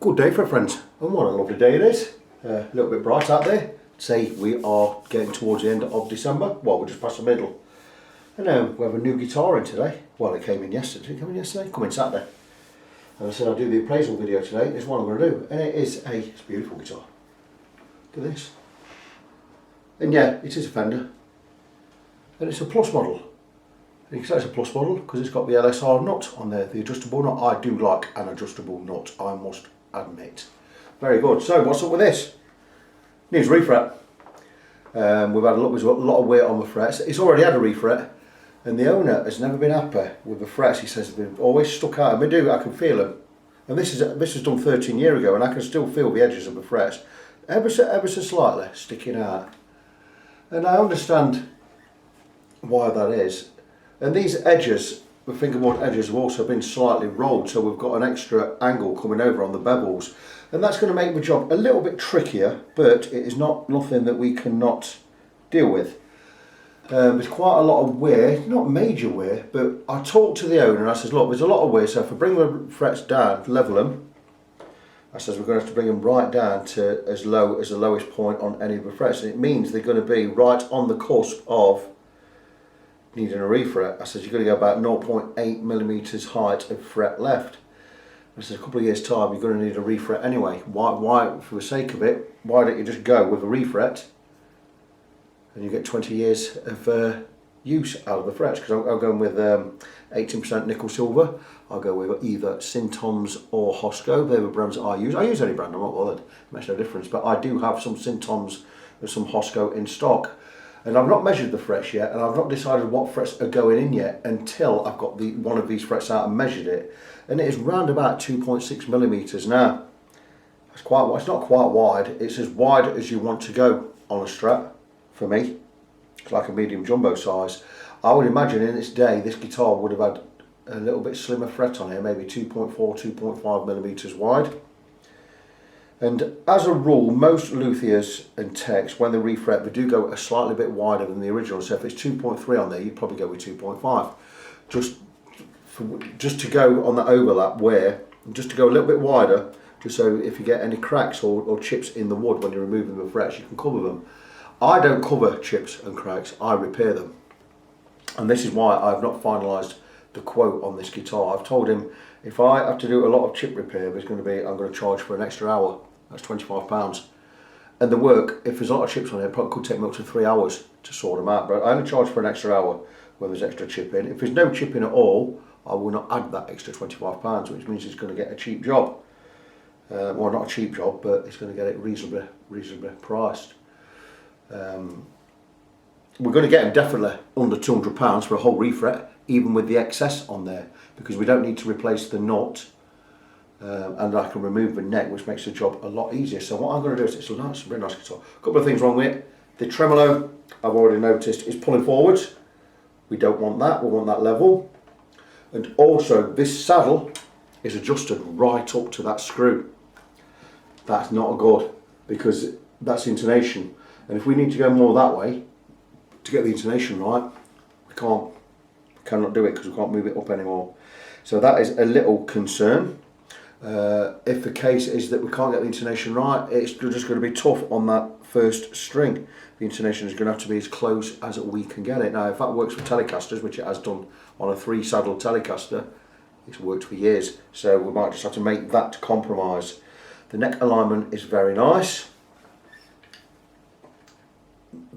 Good day for friends, and what a lovely day it is. A little bit bright out there. Say we are getting towards the end of December. Well, we're just past the middle. And we have a new guitar in today. Well, it came in yesterday. Did it come in yesterday? Come in Saturday. And I said I'll do the appraisal video today. It's what I'm going to do. And it's a beautiful guitar. Look at this. And yeah, it is a Fender. And it's a Plus model. And you can say it's a Plus model because it's got the LSR nut on there, the adjustable nut. I do like an adjustable nut, I must admit. Very good. So what's up with this? Needs refret. We've had there's a lot of weight on the frets. It's already had a refret, and the owner has never been happy with the frets. He says they've always stuck out, and I can feel them. And this is done 13 years ago, and I can still feel the edges of the frets ever so slightly sticking out. And I understand why that is. And these edges, the fingerboard edges, have also been slightly rolled, so we've got an extra angle coming over on the bevels, and that's going to make the job a little bit trickier, but it is nothing that we cannot deal with. There's quite a lot of wear, not major wear, but I talked to the owner and I says, look, there's a lot of wear, so if I bring the frets down, level them, I says we're going to have to bring them right down to as low as the lowest point on any of the frets, and it means they're going to be right on the cusp of needing a refret. I said you're going to go about 0.8 millimeters height of fret left. I said a couple of years time you're going to need a refret anyway. Why for the sake of it, why don't you just go with a refret and you get 20 years of use out of the frets? Because I'm going with 18% nickel silver. I'll go with either Syntoms or Hosco. They're the brands that I use. I use any brand, I'm not bothered, it makes no difference, but I do have some Syntoms and some Hosco in stock. And I've not measured the frets yet, and I've not decided what frets are going in yet until I've got one of these frets out and measured it. And it is round about 2.6 millimeters. Now, it's not quite wide. It's as wide as you want to go on a Strat. For me, it's like a medium jumbo size. I would imagine in its day, this guitar would have had a little bit slimmer fret on here, maybe 2.4, 2.5 millimeters wide. And as a rule, most luthiers and techs, when they refret, they do go a slightly bit wider than the original. So if it's 2.3 on there, you'd probably go with 2.5. Just to go on that overlap wear, just to go a little bit wider, just so if you get any cracks or chips in the wood when you're removing the frets, you can cover them. I don't cover chips and cracks, I repair them. And this is why I've not finalised the quote on this guitar. I've told him if I have to do a lot of chip repair, I'm going to charge for an extra hour. That's £25. And the work, if there's a lot of chips on it, it probably could take me up to 3 hours to sort them out. But I only charge for an extra hour when there's extra chip in. If there's no chip in at all, I will not add that extra £25, which means it's going to get a cheap job. Well, not a cheap job, but it's going to get it reasonably priced. We're going to get them definitely under £200 for a whole refret, even with the excess on there, because we don't need to replace the nut. And I can remove the neck, which makes the job a lot easier. So what I'm going to do is, it's a very nice guitar. A couple of things wrong with it. The tremolo, I've already noticed, is pulling forwards. We don't want that, we want that level. And also this saddle is adjusted right up to that screw. That's not good, because that's intonation. And if we need to go more that way to get the intonation right, we cannot do it because we can't move it up anymore. So that is a little concern. If the case is that we can't get the intonation right, it's just going to be tough on that first string. The intonation is going to have to be as close as we can get it. Now, if that works for Telecasters, which it has done on a 3-saddle Telecaster, it's worked for years. So we might just have to make that compromise. The neck alignment is very nice.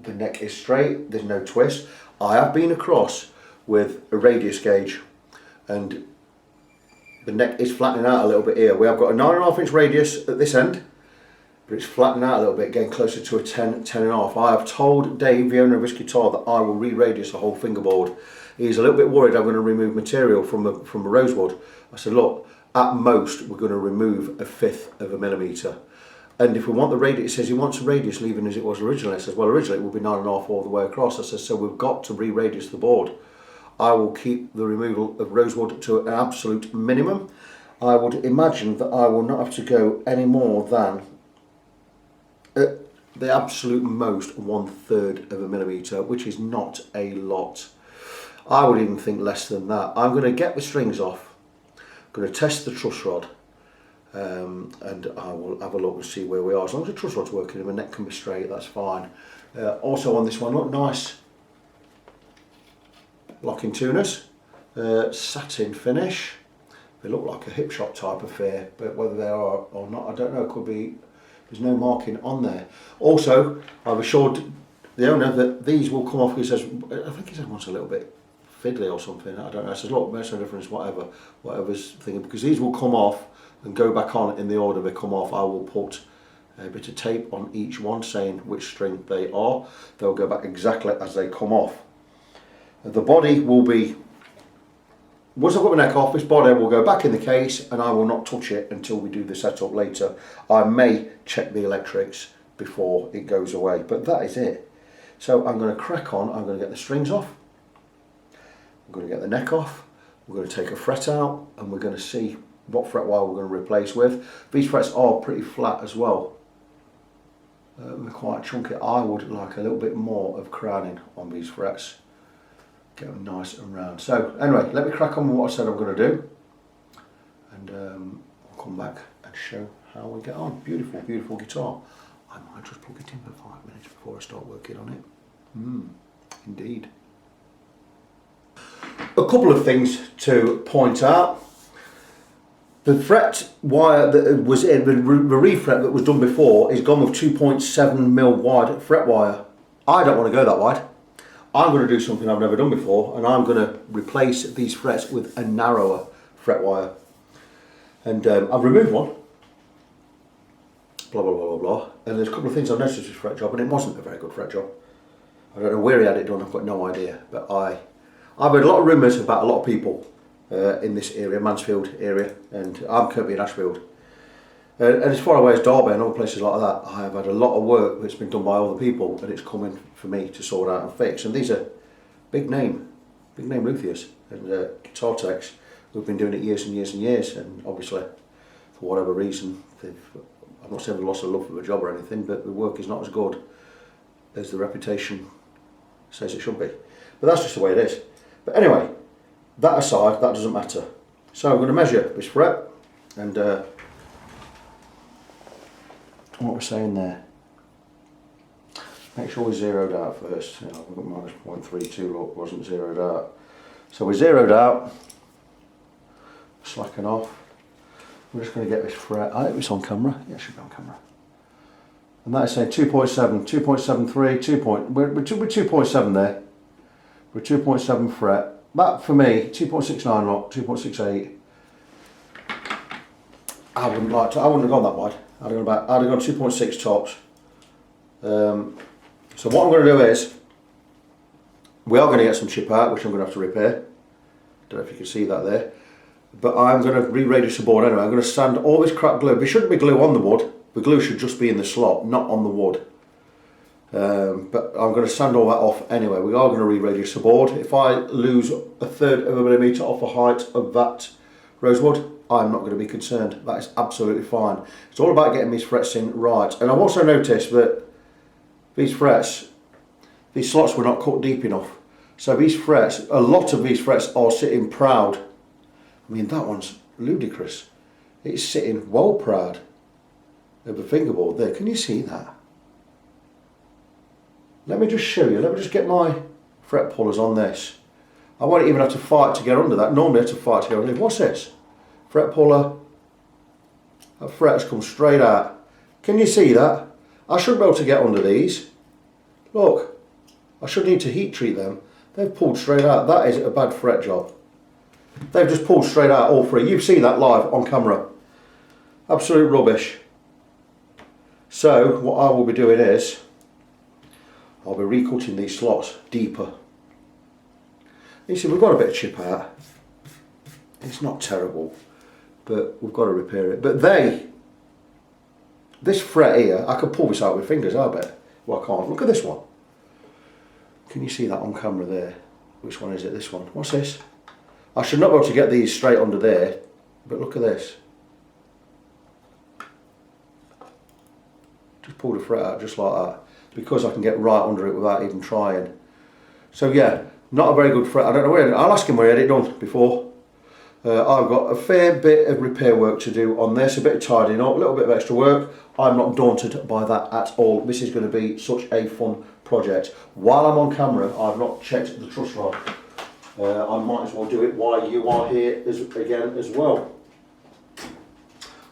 The neck is straight, there's no twist. I have been across with a radius gauge, and the neck is flattening out a little bit here. We have got a 9.5 inch radius at this end, but it's flattening out a little bit, getting closer to a 10.5. I have told Dave, the owner of this guitar, that I will re-radius the whole fingerboard. He's a little bit worried I'm going to remove material from a rosewood. I said, look, at most we're going to remove 1/5 of a millimetre. And if we want the radius, he says he wants a radius leaving as it was originally. I says, well, originally it would be 9.5 all the way across. I says, so we've got to re-radius the board. I will keep the removal of rosewood to an absolute minimum. I would imagine that I will not have to go any more than the absolute most 1/3 of a millimetre, which is not a lot. I would even think less than that. I'm going to get the strings off, I'm going to test the truss rod, and I will have a look and see where we are. As long as the truss rod's working and my neck can be straight, that's fine. Also on this one, look, nice locking tuners, satin finish. They look like a hip shop type affair, but whether they are or not, I don't know. It could be. There's no marking on there. Also, I've assured the owner that these will come off. He says, I think he said once a little bit fiddly or something. I don't know. He says, look, makes no difference, whatever's thinking, because these will come off and go back on in the order they come off. I will put a bit of tape on each one saying which string they are. They'll go back exactly as they come off. The body will be, once I've got my neck off, this body will go back in the case and I will not touch it until we do the setup later. I may check the electrics before it goes away, but that is it. So I'm going to crack on. I'm going to get the strings off. I'm going to get the neck off. We're going to take a fret out and we're going to see what fret wire we're going to replace with. These frets are pretty flat as well. They're quite chunky. I would like a little bit more of crowning on these frets. Get them nice and round. So anyway, let me crack on with what I said I'm going to do, and I'll come back and show how we get on. Beautiful, beautiful guitar. I might just plug it in for 5 minutes before I start working on it. Indeed. A couple of things to point out. The fret wire that was in, the refret that was done before, is gone with 2.7mm wide fret wire. I don't want to go that wide. I'm going to do something I've never done before, and I'm going to replace these frets with a narrower fret wire. And I've removed one. Blah, blah, blah, blah, blah. And there's a couple of things I've noticed with this fret job, and it wasn't a very good fret job. I don't know where he had it done, I've got no idea. But I've heard a lot of rumours about a lot of people in this area, Mansfield area, and I'm currently in Ashfield. And as far away as Derby and other places like that, I have had a lot of work that's been done by other people, and it's coming for me to sort out and fix. And these are big name luthiers and guitar techs who've been doing it years and years and years. And obviously, for whatever reason, I'm not saying they've lost a love for the job or anything, but the work is not as good as the reputation says it should be. But that's just the way it is. But anyway, that aside, that doesn't matter. So I'm going to measure this fret and what we're saying there. Make sure we're zeroed out first. You know, I've got minus 0.32, look, wasn't zeroed out. So we're zeroed out, slacking off. We're just going to get this fret. I hope it's on camera. Yeah, it should be on camera. And that is saying 2.7, 2.73, we're 2.7 there. We're 2.7 fret. That for me, 2.69 lock, 2.68. I wouldn't have gone that wide. I'd have gone 2.6 tops. So what I'm going to do is, we are going to get some chip out, which I'm going to have to repair. Don't know if you can see that there. But I'm going to re-radius the board anyway. I'm going to sand all this crap glue. There shouldn't be glue on the wood. The glue should just be in the slot, not on the wood. But I'm going to sand all that off anyway. We are going to re-radius the board. If I lose 1/3 of a millimetre off the height of that rosewood, I'm not going to be concerned. That is absolutely fine. It's all about getting these frets in right. And I've also noticed that these frets, these slots were not cut deep enough. So these frets, a lot of these frets are sitting proud. I mean, that one's ludicrous. It's sitting well proud of the fingerboard there. Can you see that? Let me just show you. Let me just get my fret pullers on this. I won't even have to fight to get under that. Normally I have to fight to get under it. What's this? Fret puller. That fret has come straight out. Can you see that? I should be able to get under these. Look, I should need to heat treat them. They've pulled straight out. That is a bad fret job. They've just pulled straight out all three. You've seen that live on camera. Absolute rubbish. So what I will be doing is, I'll be recutting these slots deeper. You see, we've got a bit of chip out. It's not terrible, but we've got to repair it. But this fret here, I could pull this out with fingers, I bet. Well, I can't. Look at this one. Can you see that on camera there? Which one is it? This one. What's this? I should not be able to get these straight under there, but look at this. Just pull the fret out just like that, because I can get right under it without even trying. So yeah, not a very good fret. I don't know where. I'll ask him where he had it done before. I've got a fair bit of repair work to do on this, a bit of tidying up, a little bit of extra work. I'm not daunted by that at all. This is going to be such a fun project. While I'm on camera, I've not checked the truss rod. I might as well do it while you are here again as well.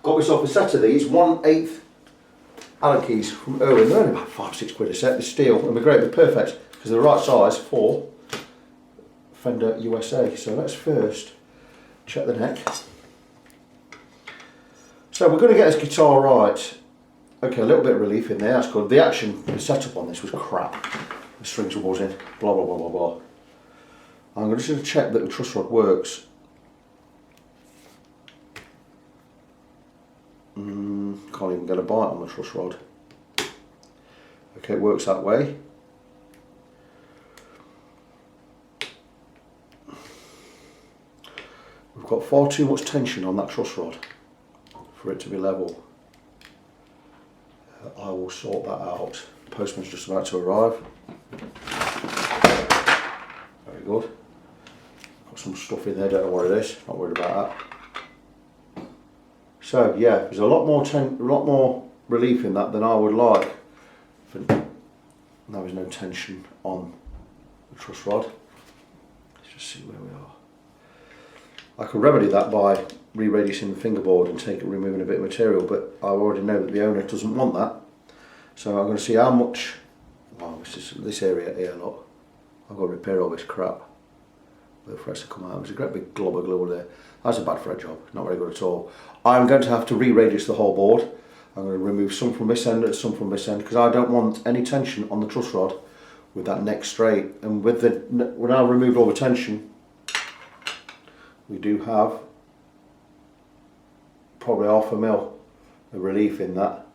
Got myself a set of these 1/8 Allen keys from Irwin. They're only about £5-6 a set. They're steel and they're great. They're perfect because they're the right size for Fender USA. So let's first check the neck. So we're going to get this guitar right. Okay, a little bit of relief in there, that's good. The setup on this was crap. The strings were buzzing, blah blah blah blah blah. I'm going to just check that the truss rod works. Can't even get a bite on the truss rod. Okay, it works that way. We've got far too much tension on that truss rod for it to be level. I will sort that out. The postman's just about to arrive. Very good. Got some stuff in there, don't know what it is, not worried about that. So yeah, there's a lot more relief in that than I would like. There is no tension on the truss rod. Let's just see where we are. I could remedy that by re-radiusing the fingerboard and removing a bit of material, but I already know that the owner doesn't want that. So I'm going to see how much. Wow, this area here, look. I've got to repair all this crap. The frets have come out. There's a great big glob of glue there. That's a bad fret job, not very good at all. I'm going to have to re-radius the whole board. I'm going to remove some from this end and some from this end because I don't want any tension on the truss rod with that neck straight. And when I remove all the tension, we do have probably half a mil of relief in that.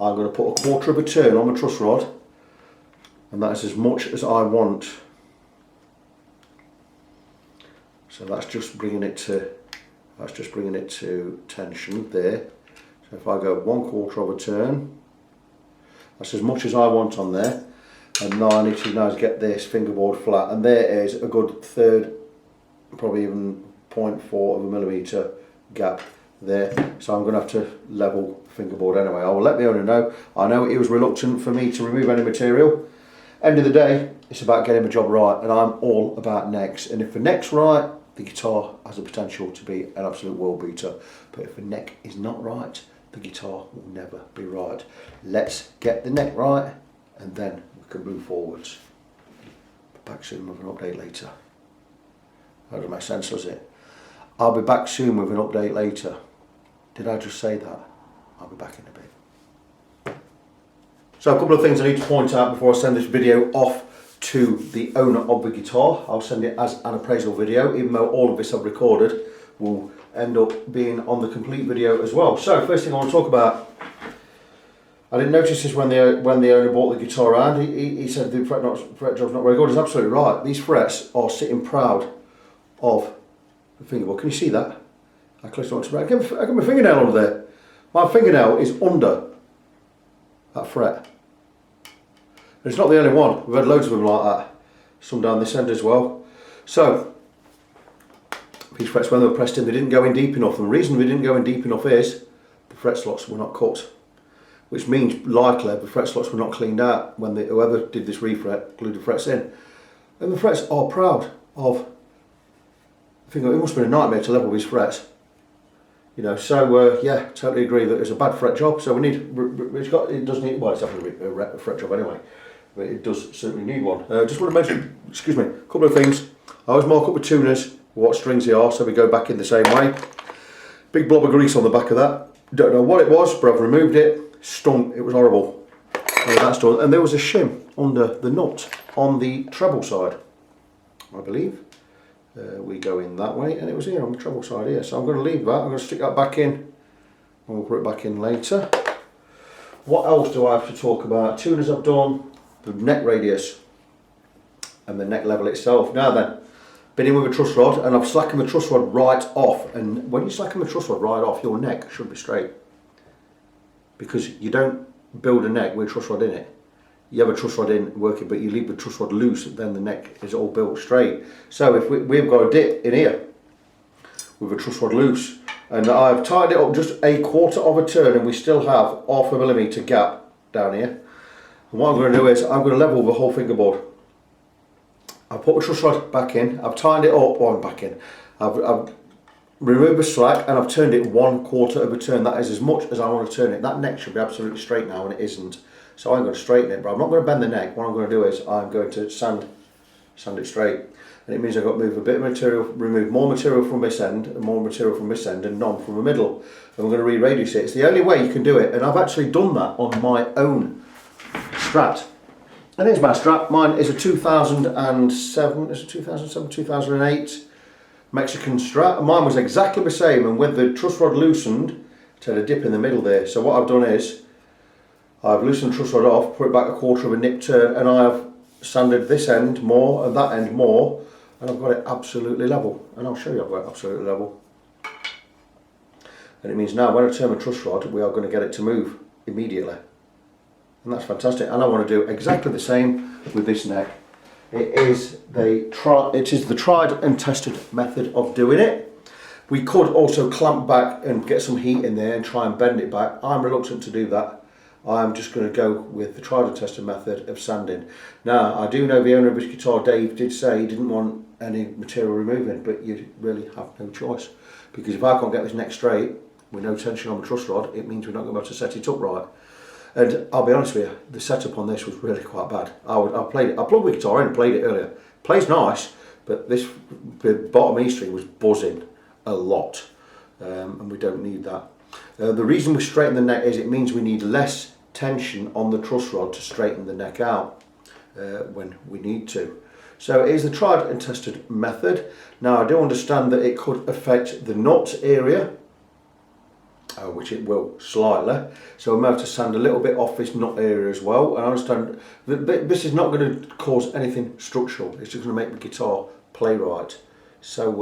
I'm going to put a quarter of a turn on the truss rod, and that's as much as I want. So that's just bringing it to tension there. So if I go 1/4 of a turn, that's as much as I want on there. And now I need to now get this fingerboard flat, and there is a good third, probably even 0.4 of a millimetre gap there. So I'm going to have to level the fingerboard anyway. I will let the owner know. I know he was reluctant for me to remove any material. End of the day, it's about getting the job right, and I'm all about necks. And if the neck's right, the guitar has the potential to be an absolute world beater. But if the neck is not right, the guitar will never be right. Let's get the neck right, and then we can move forwards. Back soon with an update later. That doesn't make sense, does it? I'll be back soon with an update later. Did I just say that? I'll be back in a bit. So a couple of things I need to point out before I send this video off to the owner of the guitar. I'll send it as an appraisal video, even though all of this I've recorded will end up being on the complete video as well. So first thing I want to talk about, I didn't notice this when the owner bought the guitar around. He said the fret job's not very good. He's absolutely right. These frets are sitting proud of the fingerboard. Can you see that? I close to I got my fingernail under there. My fingernail is under that fret. And it's not the only one. We've had loads of them like that. Some down this end as well. So these frets, when they were pressed in, they didn't go in deep enough. And the reason they didn't go in deep enough is the fret slots were not cut, which means likely the fret slots were not cleaned out when whoever did this refret glued the frets in. And the frets are proud of. I think it must have been a nightmare to level these frets. You know, so yeah, totally agree that it's a bad fret job. So we need, it does need, well, it's definitely a fret job anyway, but it does certainly need one. Just want to mention, excuse me, a couple of things. I always mark up with tuners what strings they are, so we go back in the same way. Big blob of grease on the back of that. Don't know what it was, but I've removed it. Stunk. It was horrible. That's done. And there was a shim under the nut on the treble side, I believe. We go in that way, and it was here on the treble side here. So I'm going to leave that. I'm going to stick that back in, and we'll put it back in later. What else do I have to talk about? Tuners I've done, the neck radius, and the neck level itself. Now then, been in with a truss rod, and I've slackened the truss rod right off. And when you slacken the truss rod right off, your neck should be straight, because you don't build a neck with a truss rod in it. You have a truss rod in working, but you leave the truss rod loose, then the neck is all built straight. So if we've got a dip in here, with a truss rod loose, and I've tied it up just a quarter of a turn, and we still have half a millimetre gap down here. And what I'm going to do is I'm going to level the whole fingerboard. I've put the truss rod back in, I've tied it up, or back in, I've removed the slack, and I've turned it 1/4 of a turn. That is as much as I want to turn it. That neck should be absolutely straight now, and it isn't. So I'm going to straighten it, but I'm not going to bend the neck. What I'm going to do is I'm going to sand it straight. And it means I've got to move a bit of material, remove more material from this end, and more material from this end, and none from the middle. And we're going to re-radius it. It's the only way you can do it, and I've actually done that on my own Strat. And here's my Strat. Mine is a 2007, is it 2007, 2008 Mexican Strat. And mine was exactly the same, and with the truss rod loosened, it had a dip in the middle there. So what I've done is, I've loosened the truss rod off, put it back a quarter of a nip turn, and I've sanded this end more and that end more, and I've got it absolutely level. And I'll show you I've got it absolutely level. And it means now when I turn my truss rod, we are going to get it to move immediately. And that's fantastic. And I want to do exactly the same with this neck. It is the tried and tested method of doing it. We could also clamp back and get some heat in there and try and bend it back. I'm reluctant to do that. I'm just going to go with the tried and tested method of sanding. Now, I do know the owner of this guitar, Dave, did say he didn't want any material removing, but you really have no choice. Because if I can't get this neck straight, with no tension on the truss rod, it means we're not going to be able to set it up right. And I'll be honest with you, the setup on this was really quite bad. I plugged the guitar in and played it earlier. Plays nice, but the bottom E string was buzzing a lot, and we don't need that. The reason we straighten the neck is it means we need less tension on the truss rod to straighten the neck out when we need to. So it is the tried and tested method. Now I do understand that it could affect the nut area, which it will slightly, so we may have to sand a little bit off this nut area as well. And I understand that this is not going to cause anything structural, it's just going to make the guitar play right. So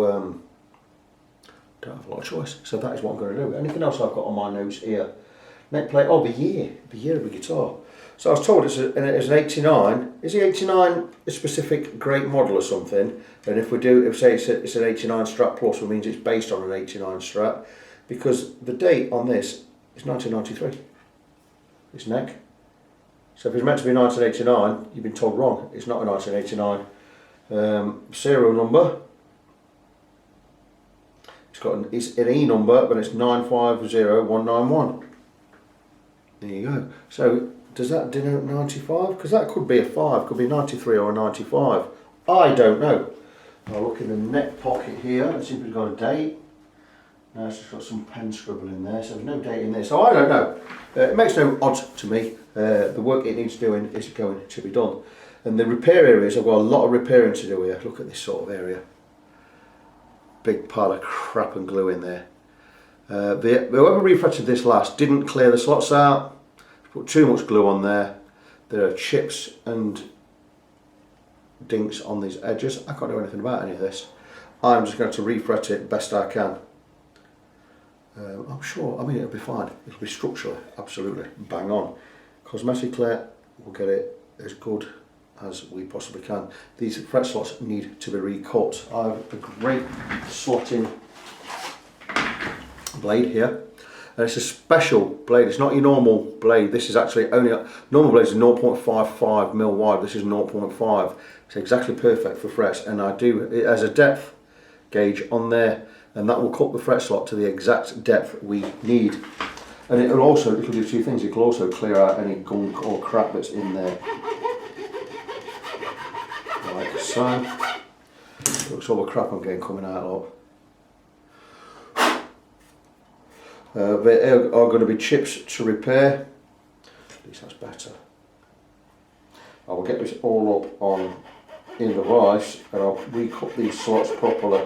don't have a lot of choice, so that is what I'm going to do. Anything else I've got on my notes here? Neck plate, oh, the year of the guitar. So I was told it's an 89. Is the 89 a specific great model or something? And if say it's an 89 Strat Plus, it means it's based on an 89 Strat, because the date on this is 1993. This neck. So if it's meant to be 1989, you've been told wrong. It's not a 1989 serial number. It's an E number, but it's 950191. There you go. So does that denote 95? Because that could be a 5, could be 93 or a 95. I don't know. I'll look in the neck pocket here and see if we've got a date. No, it's just got some pen scribble in there, so there's no date in there. So I don't know. It makes no odds to me. The work it needs doing is going to be done. And the repair areas, I've got a lot of repairing to do here. Look at this sort of area. Big pile of crap and glue in there. Whoever refretted this last didn't clear the slots out, put too much glue on there. There are chips and dinks on these edges. I can't do anything about any of this. I'm just going to refret it best I can. I'm sure, it'll be fine. It'll be structurally absolutely bang on. Cosmetically, we'll get it as good as we possibly can. These fret slots need to be recut. I have a great slotting blade here, and it's a special blade. It's not your normal blade. This is actually normal blade is 0.55mm wide. This is 0.5. It's exactly perfect for frets, and it has a depth gauge on there, and that will cut the fret slot to the exact depth we need. And it'll do two things. It will also clear out any gunk or crap that's in there, like so. Looks all the crap I'm getting coming out of. There are going to be chips to repair. At least that's better. I will get this all up on in the vise, and I'll recut these slots properly.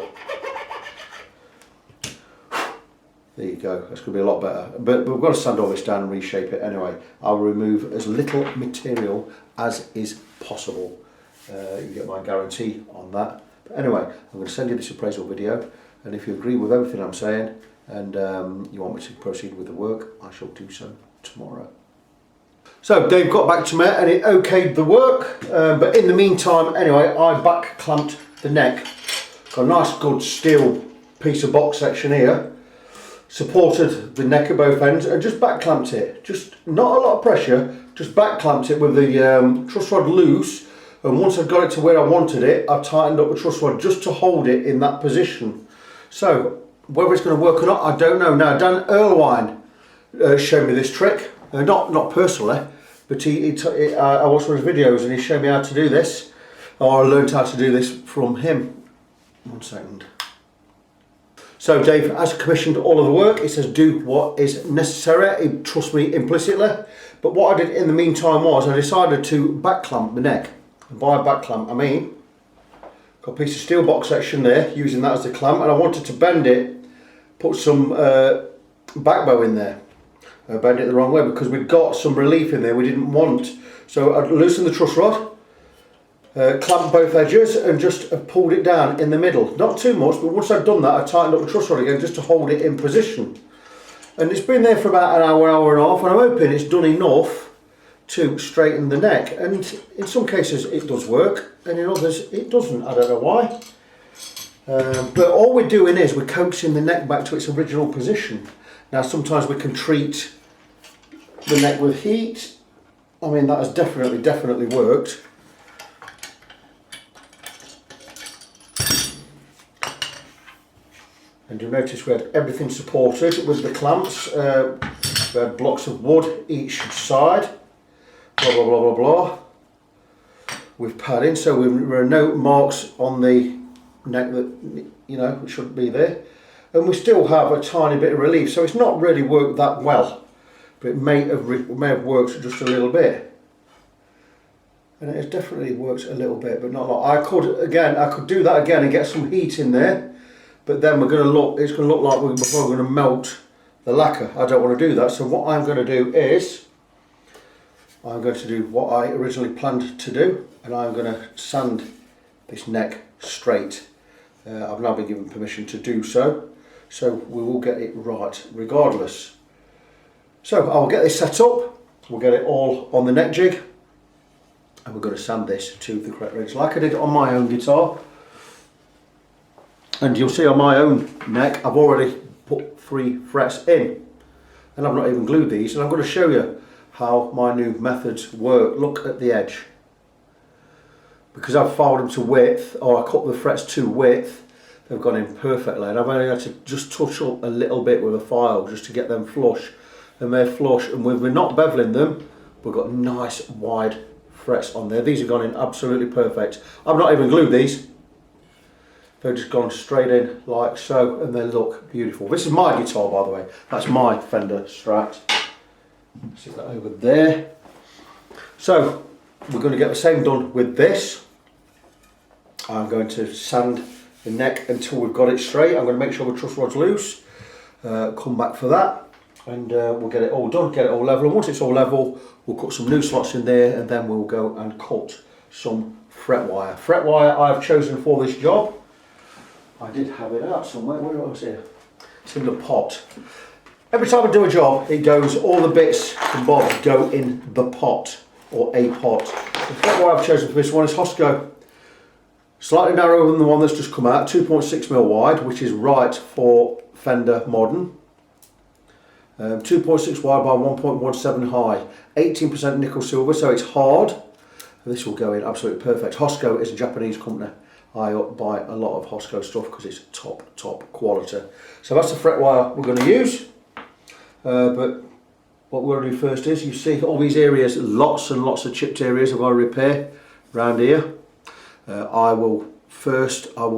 There you go, that's going to be a lot better. But we've got to sand all this down and reshape it anyway. I'll remove as little material as is possible. You get my guarantee on that. But anyway, I'm going to send you this appraisal video, and if you agree with everything I'm saying, and you want me to proceed with the work, I shall do so tomorrow. So Dave got back to me and it okayed the work, but in the meantime, anyway, I back clamped the neck. Got a nice good steel piece of box section here, supported the neck at both ends and just back clamped it. Just not a lot of pressure, just back clamped it with the truss rod loose, and once I've got it to where I wanted it, I've tightened up the truss rod just to hold it in that position. So whether it's going to work or not, I don't know. Now Dan Erlewine showed me this trick, not personally, but I watched one of his videos and he showed me how to do this, or I learned how to do this from him. 1 second. So Dave has commissioned all of the work. He says do what is necessary. He trusts me implicitly. But what I did in the meantime was I decided to back clamp the neck. And by back clamp I mean, got a piece of steel box section there, using that as the clamp, and I wanted to bend it, put some back bow in there. Bend it the wrong way because we'd got some relief in there we didn't want. So I'd loosened the truss rod, clamped both edges and just pulled it down in the middle. Not too much, but once I'd done that I tightened up the truss rod again just to hold it in position. And it's been there for about an hour, hour and a half, and I'm hoping it's done enough to straighten the neck. And in some cases it does work, and in others it doesn't. I don't know why. But all we're doing is we're coaxing the neck back to its original position. Now sometimes we can treat the neck with heat. I mean, that has definitely worked. And you'll notice we had everything supported with the clamps. We had blocks of wood each side. Blah blah blah blah blah. With padding, so there are no marks on the neck that, you know, shouldn't be there. And we still have a tiny bit of relief, so it's not really worked that well, but it may have worked just a little bit. And it definitely works a little bit, but not a lot. I could do that again and get some heat in there, but then it's going to look like we're going to melt the lacquer. I don't want to do that, so what I'm going to do is I'm going to do what I originally planned to do, and I'm going to sand this neck straight. I've now been given permission to do so, so we will get it right regardless. So I'll get this set up, we'll get it all on the neck jig, and we're going to sand this to the correct range like I did on my own guitar. And you'll see on my own neck I've already put 3 frets in, and I've not even glued these, and I'm going to show you how my new methods work. Look at the edge. Because I've filed them to width, or I cut the frets to width, they've gone in perfectly, and I've only had to just touch up a little bit with a file just to get them flush, and they're flush. And when we're not beveling them, we've got nice wide frets on there. These have gone in absolutely perfect. I've not even glued these, they've just gone straight in like so, and they look beautiful. This is my guitar, by the way. That's my Fender Strat. Stick that over there. So we're going to get the same done with this. I'm going to sand the neck until we've got it straight. I'm going to make sure the truss rod's loose, come back for that, and we'll get it all done, get it all level. And once it's all level, we'll cut some new slots in there, and then we'll go and cut some fret wire. Fret wire I've chosen for this job. I did have it out somewhere. Where was it? It's in the pot. Every time I do a job, it goes, all the bits and bobs go in the pot, or a pot. The fret wire I've chosen for this one is Hosco. Slightly narrower than the one that's just come out, 2.6mm wide, which is right for Fender Modern. 2.6 wide by 1.17 high. 18% nickel silver, so it's hard. This will go in absolutely perfect. Hosco is a Japanese company. I buy a lot of Hosco stuff because it's top quality. So that's the fret wire we're going to use. But what we're going to do first is, you see all these areas, lots and lots of chipped areas I've got to repair around here. I will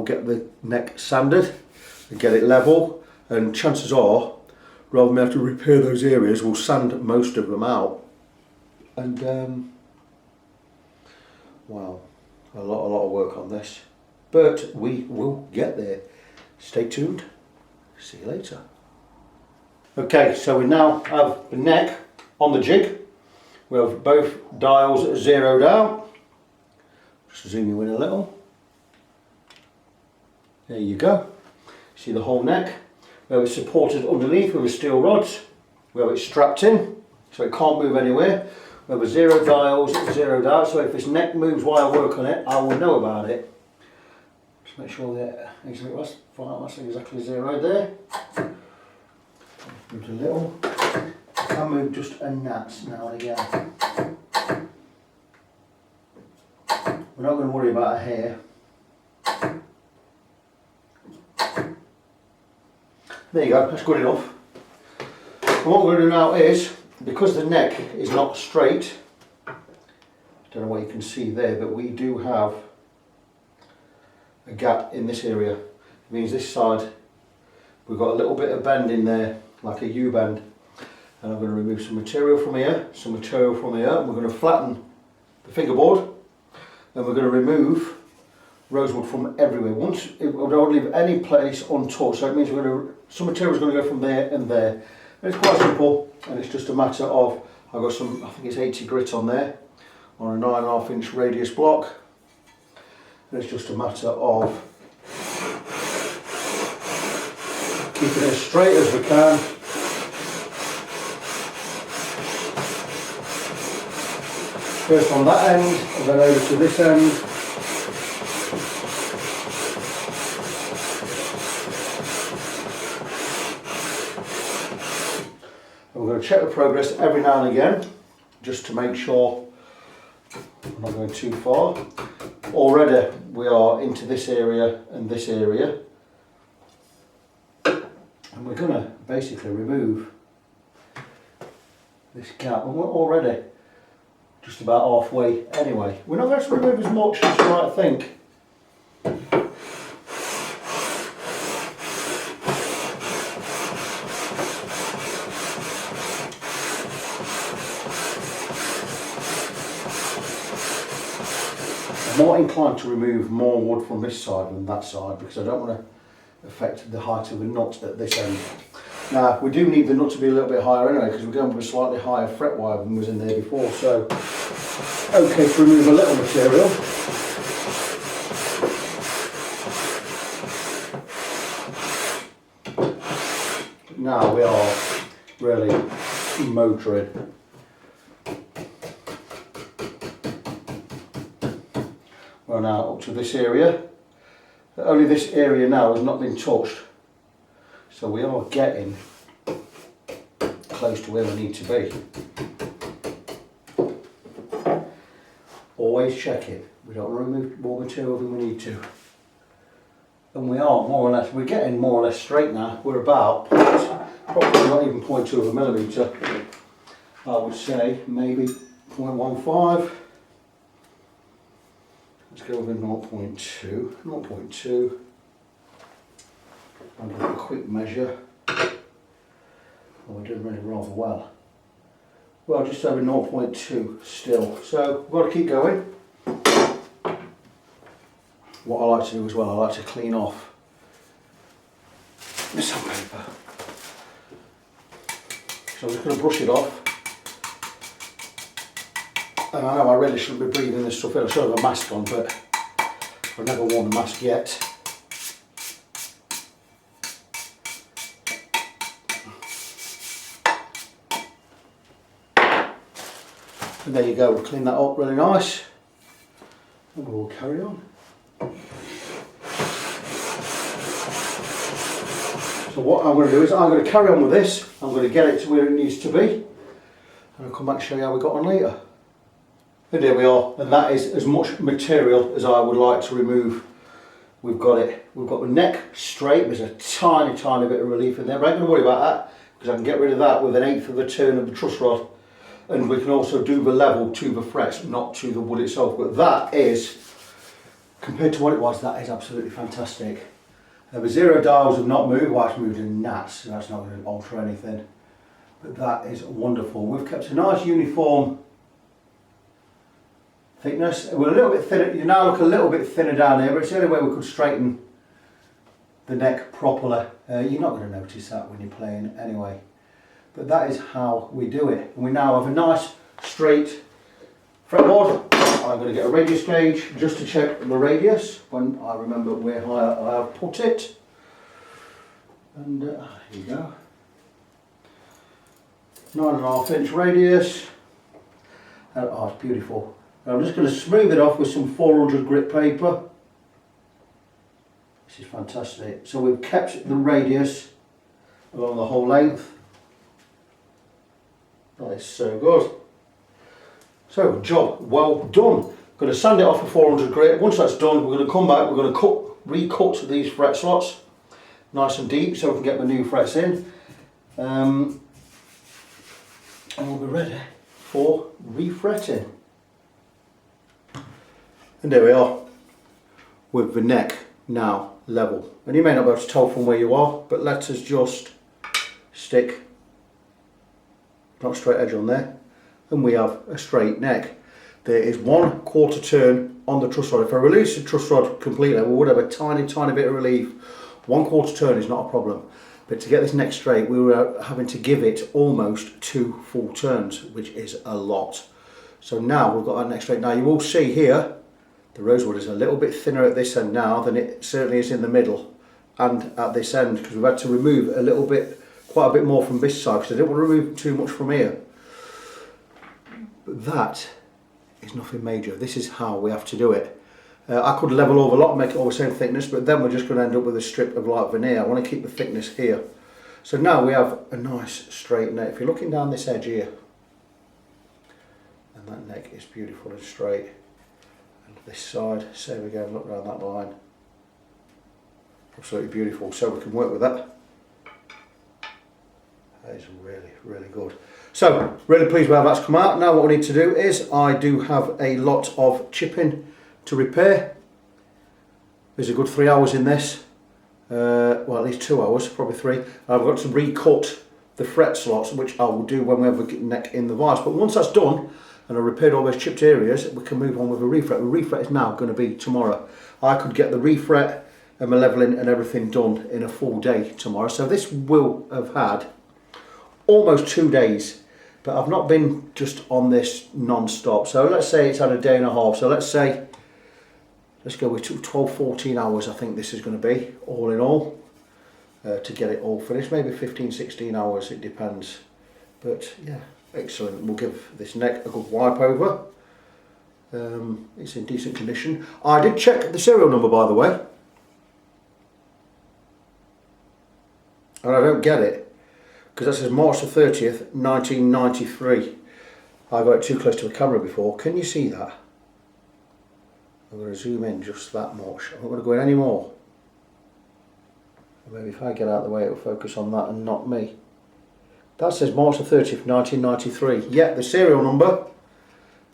get the neck sanded and get it level, and chances are, rather than have to repair those areas, we'll sand most of them out. And wow, a lot of work on this, but we will get there. Stay tuned. See you later. Okay, so we now have the neck on the jig. We have both dials zeroed out. Just zoom you in a little. There you go. See the whole neck. We have it supported underneath with the steel rods. We have it strapped in, so it can't move anywhere. We have a 0 dials zeroed out, so if this neck moves while I work on it, I will know about it. Just make sure that that's exactly 0 there. Move a little. I move just a gnat now and again. We're not going to worry about a hair. There you go, that's good enough. And what we're going to do now is, because the neck is not straight, I don't know what you can see there, but we do have a gap in this area. It means this side, we've got a little bit of bend in there, like a U-bend. And I'm going to remove some material from here, some material from here, and we're going to flatten the fingerboard. And we're going to remove rosewood from everywhere. We don't leave any place untouched, so it means some material is going to go from there and there. And it's quite simple, and it's just a matter of, I've got some, I think it's 80 grit on there, on a 9.5 inch radius block. And it's just a matter of keeping it as straight as we can. First on that end, and then over to this end. And we're going to check the progress every now and again, just to make sure I'm not going too far. Already we are into this area and this area. And we're going to basically remove this gap, and we're already just about halfway anyway. We're not going to remove as much as you might think. I'm more inclined to remove more wood from this side than that side because I don't want to affect the height of the nut at this end. Now, we do need the nut to be a little bit higher anyway because we're going with a slightly higher fret wire than was in there before, so okay to remove a little material. Now we are really motoring. We're now up to this area. Only this area now has not been touched. So we are getting close to where we need to be. Always check it. We don't remove more material than we need to. And we are more or less, we're getting more or less straight now. We're about, probably not even 0.2 of a millimetre. I would say maybe 0.15. Let's go with 0.2. 0.2. I'll do a quick measure. Oh, we're doing really rather well. Well, just over 0.2 still. So we've got to keep going. What I like to do as well, I like to clean off the sandpaper. So I'm just going to brush it off. And I know I really shouldn't be breathing this stuff in. I should have a mask on, but I've never worn a mask yet. And there you go, we'll clean that up really nice. And we'll carry on. So what I'm going to do is I'm going to carry on with this. I'm going to get it to where it needs to be. And I'll come back and show you how we got on later. And there we are. And that is as much material as I would like to remove. We've got it. We've got the neck straight. There's a tiny, tiny bit of relief in there. But I ain't going to worry about that because I can get rid of that with 1/8 of a turn of the truss rod. And we can also do the level to the frets, not to the wood itself. But that is, compared to what it was, that is absolutely fantastic. The 0 dials have not moved. Well, it's moved in gnats, so that's not going to alter anything. But that is wonderful. We've kept a nice uniform thickness. We're a little bit thinner. You now look a little bit thinner down here, but it's the only way we could straighten the neck properly. You're not going to notice that when you're playing anyway. But that is how we do it. And we now have a nice straight fretboard. I'm going to get a radius gauge just to check the radius when I remember where I have put it. And here you go. 9.5 inch radius. Oh, it's beautiful. And I'm just going to smooth it off with some 400 grit paper. This is fantastic. So we've kept the radius along the whole length. That is so good. So job well done. Going to sand it off for 400 grit. Once that's done, we're going to come back, we're going to recut these fret slots nice and deep so we can get the new frets in. And we'll be ready for refretting. And there we are, with the neck now level. And you may not be able to tell from where you are, but let us just stick not straight edge on there, and we have a straight neck. There is 1/4 turn on the truss rod. If I release the truss rod completely, we would have a tiny bit of relief. 1/4 turn is not a problem. But to get this neck straight, we were having to give it almost 2 full turns, which is a lot. So now we've got our neck straight. Now you will see here, the rosewood is a little bit thinner at this end now than it certainly is in the middle and at this end, because we've had to remove a little bit, quite a bit more from this side, because I didn't want to remove too much from here. But that is nothing major. This is how we have to do it. I could level over a lot and make it all the same thickness, but then we're just going to end up with a strip of light veneer. I want to keep the thickness here. So now we have a nice straight neck. If you're looking down this edge here, and that neck is beautiful and straight. And this side, same again, look down that line. Absolutely beautiful. So we can work with that. That is really, really good. So, really pleased with how that's come out. Now what we need to do is, I do have a lot of chipping to repair. There's a good 3 hours in this. Well, at least 2 hours, probably 3. I've got to recut the fret slots, which I will do when we have the neck in the vise. But once that's done, and I've repaired all those chipped areas, we can move on with a refret. The refret is now going to be tomorrow. I could get the refret and my leveling and everything done in a full day tomorrow. So this will have had almost 2 days. But I've not been just on this non-stop. So let's say it's had a day and a half. So let's say, let's go with 12, 14 hours I think this is going to be, all in all, to get it all finished. Maybe 15, 16 hours, it depends. But yeah, excellent. We'll give this neck a good wipe over. It's in decent condition. I did check the serial number, by the way. And I don't get it, because that says March the 30th, 1993. I got it too close to the camera before. Can you see that? I'm going to zoom in just that much. I'm not going to go in any more. Maybe if I get out of the way, it will focus on that and not me. That says March the 30th, 1993. Yeah, the serial number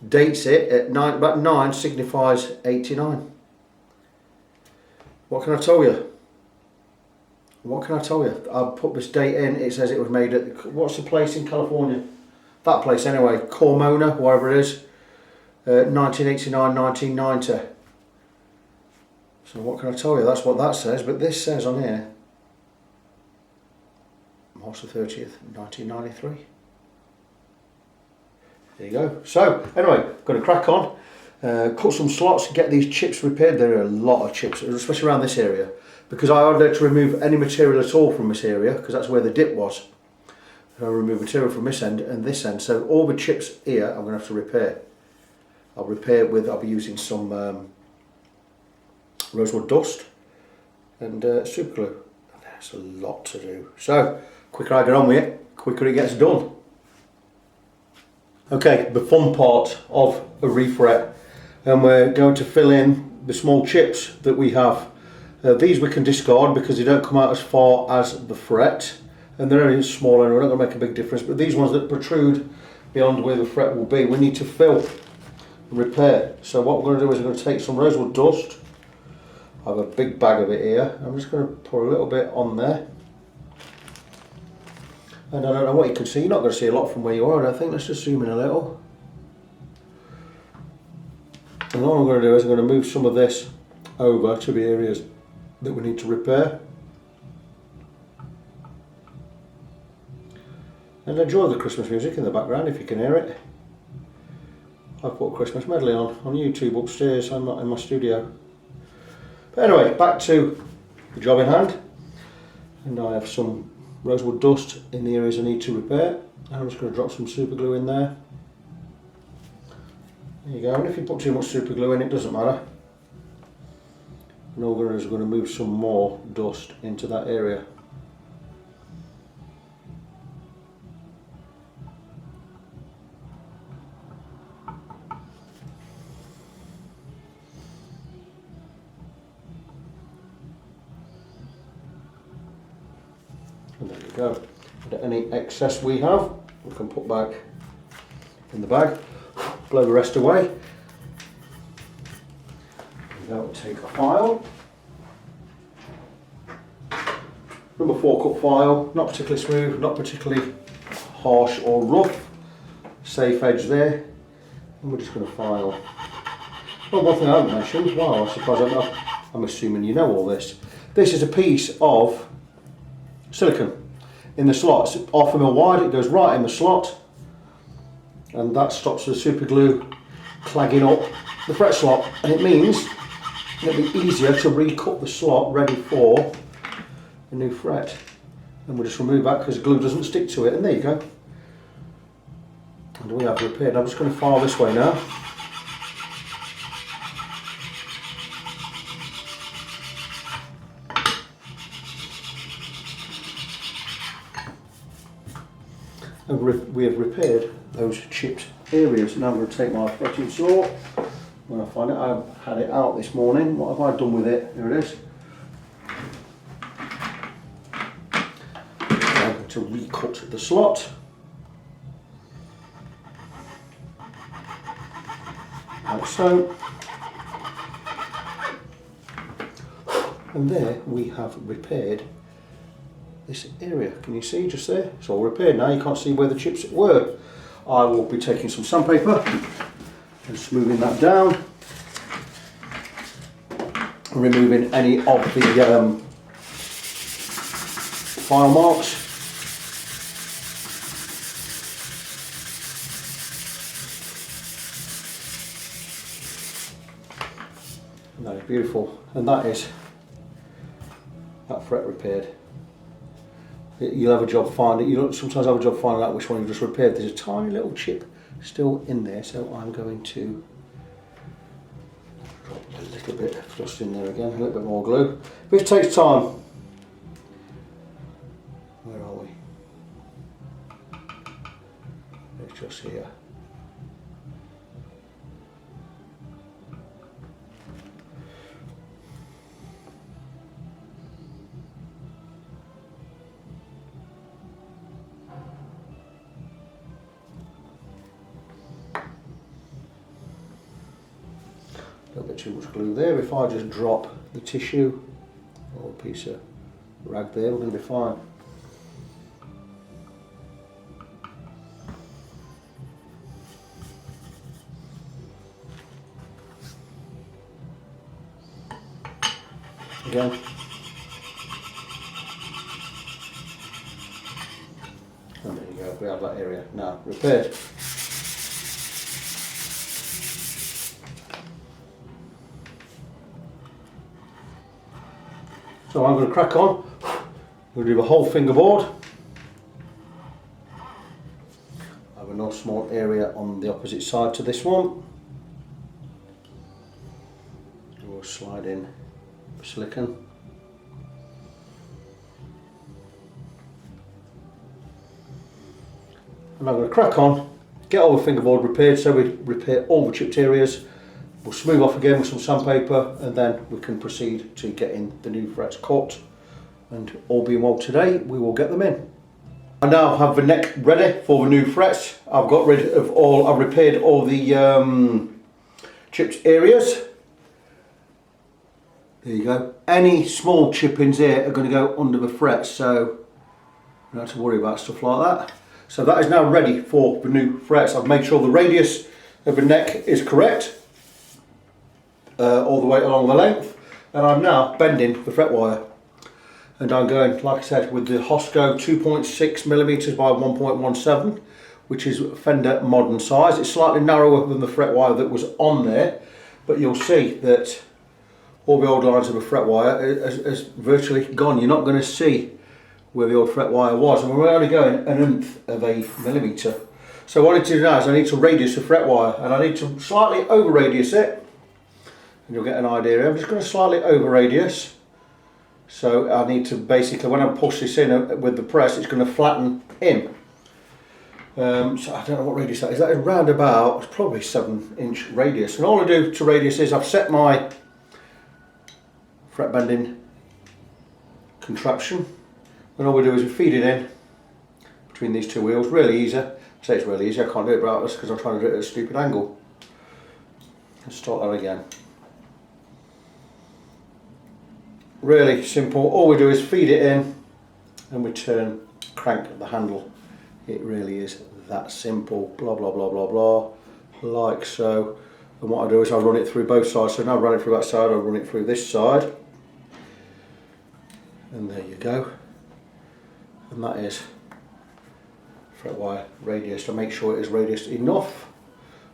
dates it at about 9, signifies 89. What can I tell you? What can I tell you? I've put this date in, it says it was made at, what's the place in California? That place anyway, Cormona, wherever it is, 1989, 1990. So what can I tell you? That's what that says, but this says on here, March the 30th, 1993. There you go. So, anyway, going to crack on, cut some slots, get these chips repaired. There are a lot of chips, especially around this area, because I had to remove any material at all from this area, because that's where the dip was. And I remove material from this end and this end, so all the chips here I'm going to have to repair. I'll repair with, I'll be using some rosewood dust and super glue. And there's a lot to do. So, quicker I get on with it, quicker it gets done. Okay, the fun part of a refret, and we're going to fill in the small chips that we have. These we can discard because they don't come out as far as the fret, and they're only small and they're not going to make a big difference. But these ones that protrude beyond where the fret will be, we need to fill and repair. So what we're going to do is we're going to take some rosewood dust. I have a big bag of it here. I'm just going to pour a little bit on there. And I don't know what you can see. You're not going to see a lot from where you are, I think. Let's just zoom in a little. And all I'm going to do is I'm going to move some of this over to the areas that we need to repair. And enjoy the Christmas music in the background if you can hear it. I've put a Christmas medley on YouTube upstairs. I'm not in my studio. But anyway, back to the job in hand. And I have some rosewood dust in the areas I need to repair. And I'm just going to drop some super glue in there. There you go. And if you put too much super glue in, it doesn't matter. And all we're going to do is we're going to move some more dust into that area. And there we go. And any excess we have, we can put back in the bag, blow the rest away. Now we'll take a file. Number 4 cut file, not particularly smooth, not particularly harsh or rough. Safe edge there. And we're just going to file. Well, one thing I haven't mentioned, well, I suppose I'm assuming you know all this. This is a piece of silicone in the slot. It's 1/2 mm wide, it goes right in the slot. And that stops the super glue clagging up the fret slot. And it means it'll be easier to recut the slot ready for a new fret. And we'll just remove that because the glue doesn't stick to it. And there you go. And we have repaired. I'm just going to file this way now. And we have repaired those chipped areas. Now I'm going to take my fretting saw. When I find it, I had it out this morning. What have I done with it? Here it is. I'm going to recut the slot. Like so. And there we have repaired this area. Can you see just there? It's all repaired now. You can't see where the chips were. I will be taking some sandpaper and smoothing that down, removing any of the file marks. And that is beautiful, and that is that fret repaired. You'll have a job finding, you'll sometimes have a job finding out which one you've just repaired. There's a tiny little chip still in there, so I'm going to drop a little bit of dust in there again, a little bit more glue. This takes time. Where are we? It's just here. A little bit too much glue there. If I just drop the tissue or a piece of rag there, we're going to be fine. Again. And there you go, we have that area now repaired. So I'm going to crack on. We'll do the whole fingerboard. I have a nice small area on the opposite side to this one. We'll slide in silicone. And I'm going to crack on, get all the fingerboard repaired, so we repair all the chipped areas. We'll smooth off again with some sandpaper, and then we can proceed to getting the new frets cut. And all being well today, we will get them in. I now have the neck ready for the new frets. I've got rid of all, I've repaired all the chipped areas. There you go. Any small chippings here are going to go under the frets, so you don't have to worry about stuff like that. So that is now ready for the new frets. I've made sure the radius of the neck is correct. All the way along the length, and I'm now bending the fret wire, and I'm going, like I said, with the Hosco 2.6mm by 1.17, which is Fender modern size. It's slightly narrower than the fret wire that was on there, but you'll see that all the old lines of the fret wire is virtually gone. You're not going to see where the old fret wire was, and we're only going 1/9 of a millimetre. So what I need to do now is I need to radius the fret wire, and I need to slightly over radius it. and you'll get an idea. I'm just going to slightly over radius. So I need to basically, when I push this in with the press, it's going to flatten in. So I don't know what radius that is. That is round about, it's probably 7-inch radius. And all I do to radius is I've set my fret bending contraption. And all we do is we feed it in between these two wheels. Really easy. I say it's really easy. I can't do it right because I'm trying to do it at a stupid angle. Let's start that again. Really simple. All we do is feed it in and we crank the handle. It really is that simple. Blah blah blah blah blah, like so. And what I do is I run it through both sides. So now I run it through that side, I run it through this side, and there you go. And that is fret wire radius. To make sure it is radius enough,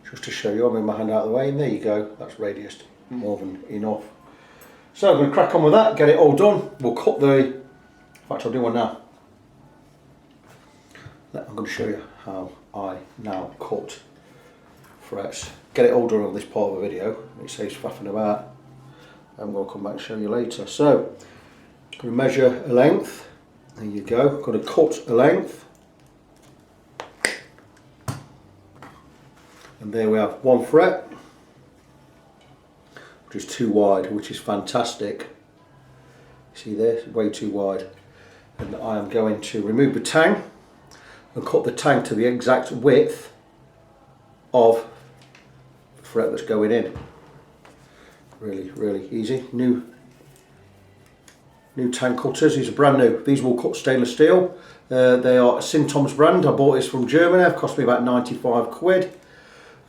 just to show you. I'm moving my hand out of the way, and there you go. That's radius more than enough. So I'm going to crack on with that, get it all done. We'll cut the, in fact I'll do one now. I'm going to show you how I now cut frets. Get it all done on this part of the video. It saves faffing about. I'm going to come back and show you later. So, I'm going to measure a length. There you go. I'm going to cut a length. And there we have one fret, which is too wide, which is fantastic. See there, it's way too wide. And I am going to remove the tang and cut the tang to the exact width of the fret that's going in. Really, really easy. New tang cutters. These are brand new. These will cut stainless steel. They are a Sintom's brand. I bought this from Germany. It cost me about 95 quid.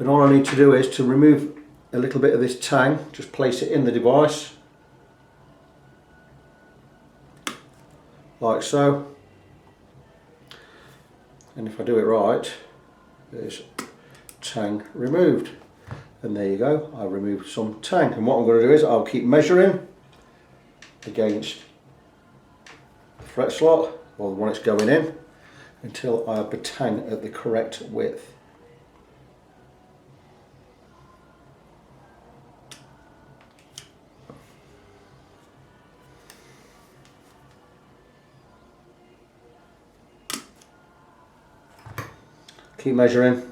And all I need to do is to remove a little bit of this tang, just place it in the device, like so. And if I do it right, there's tang removed. And there you go, I removed some tang. And what I'm going to do is I'll keep measuring against the fret slot, or the one it's going in, until I have the tang at the correct width. Keep measuring.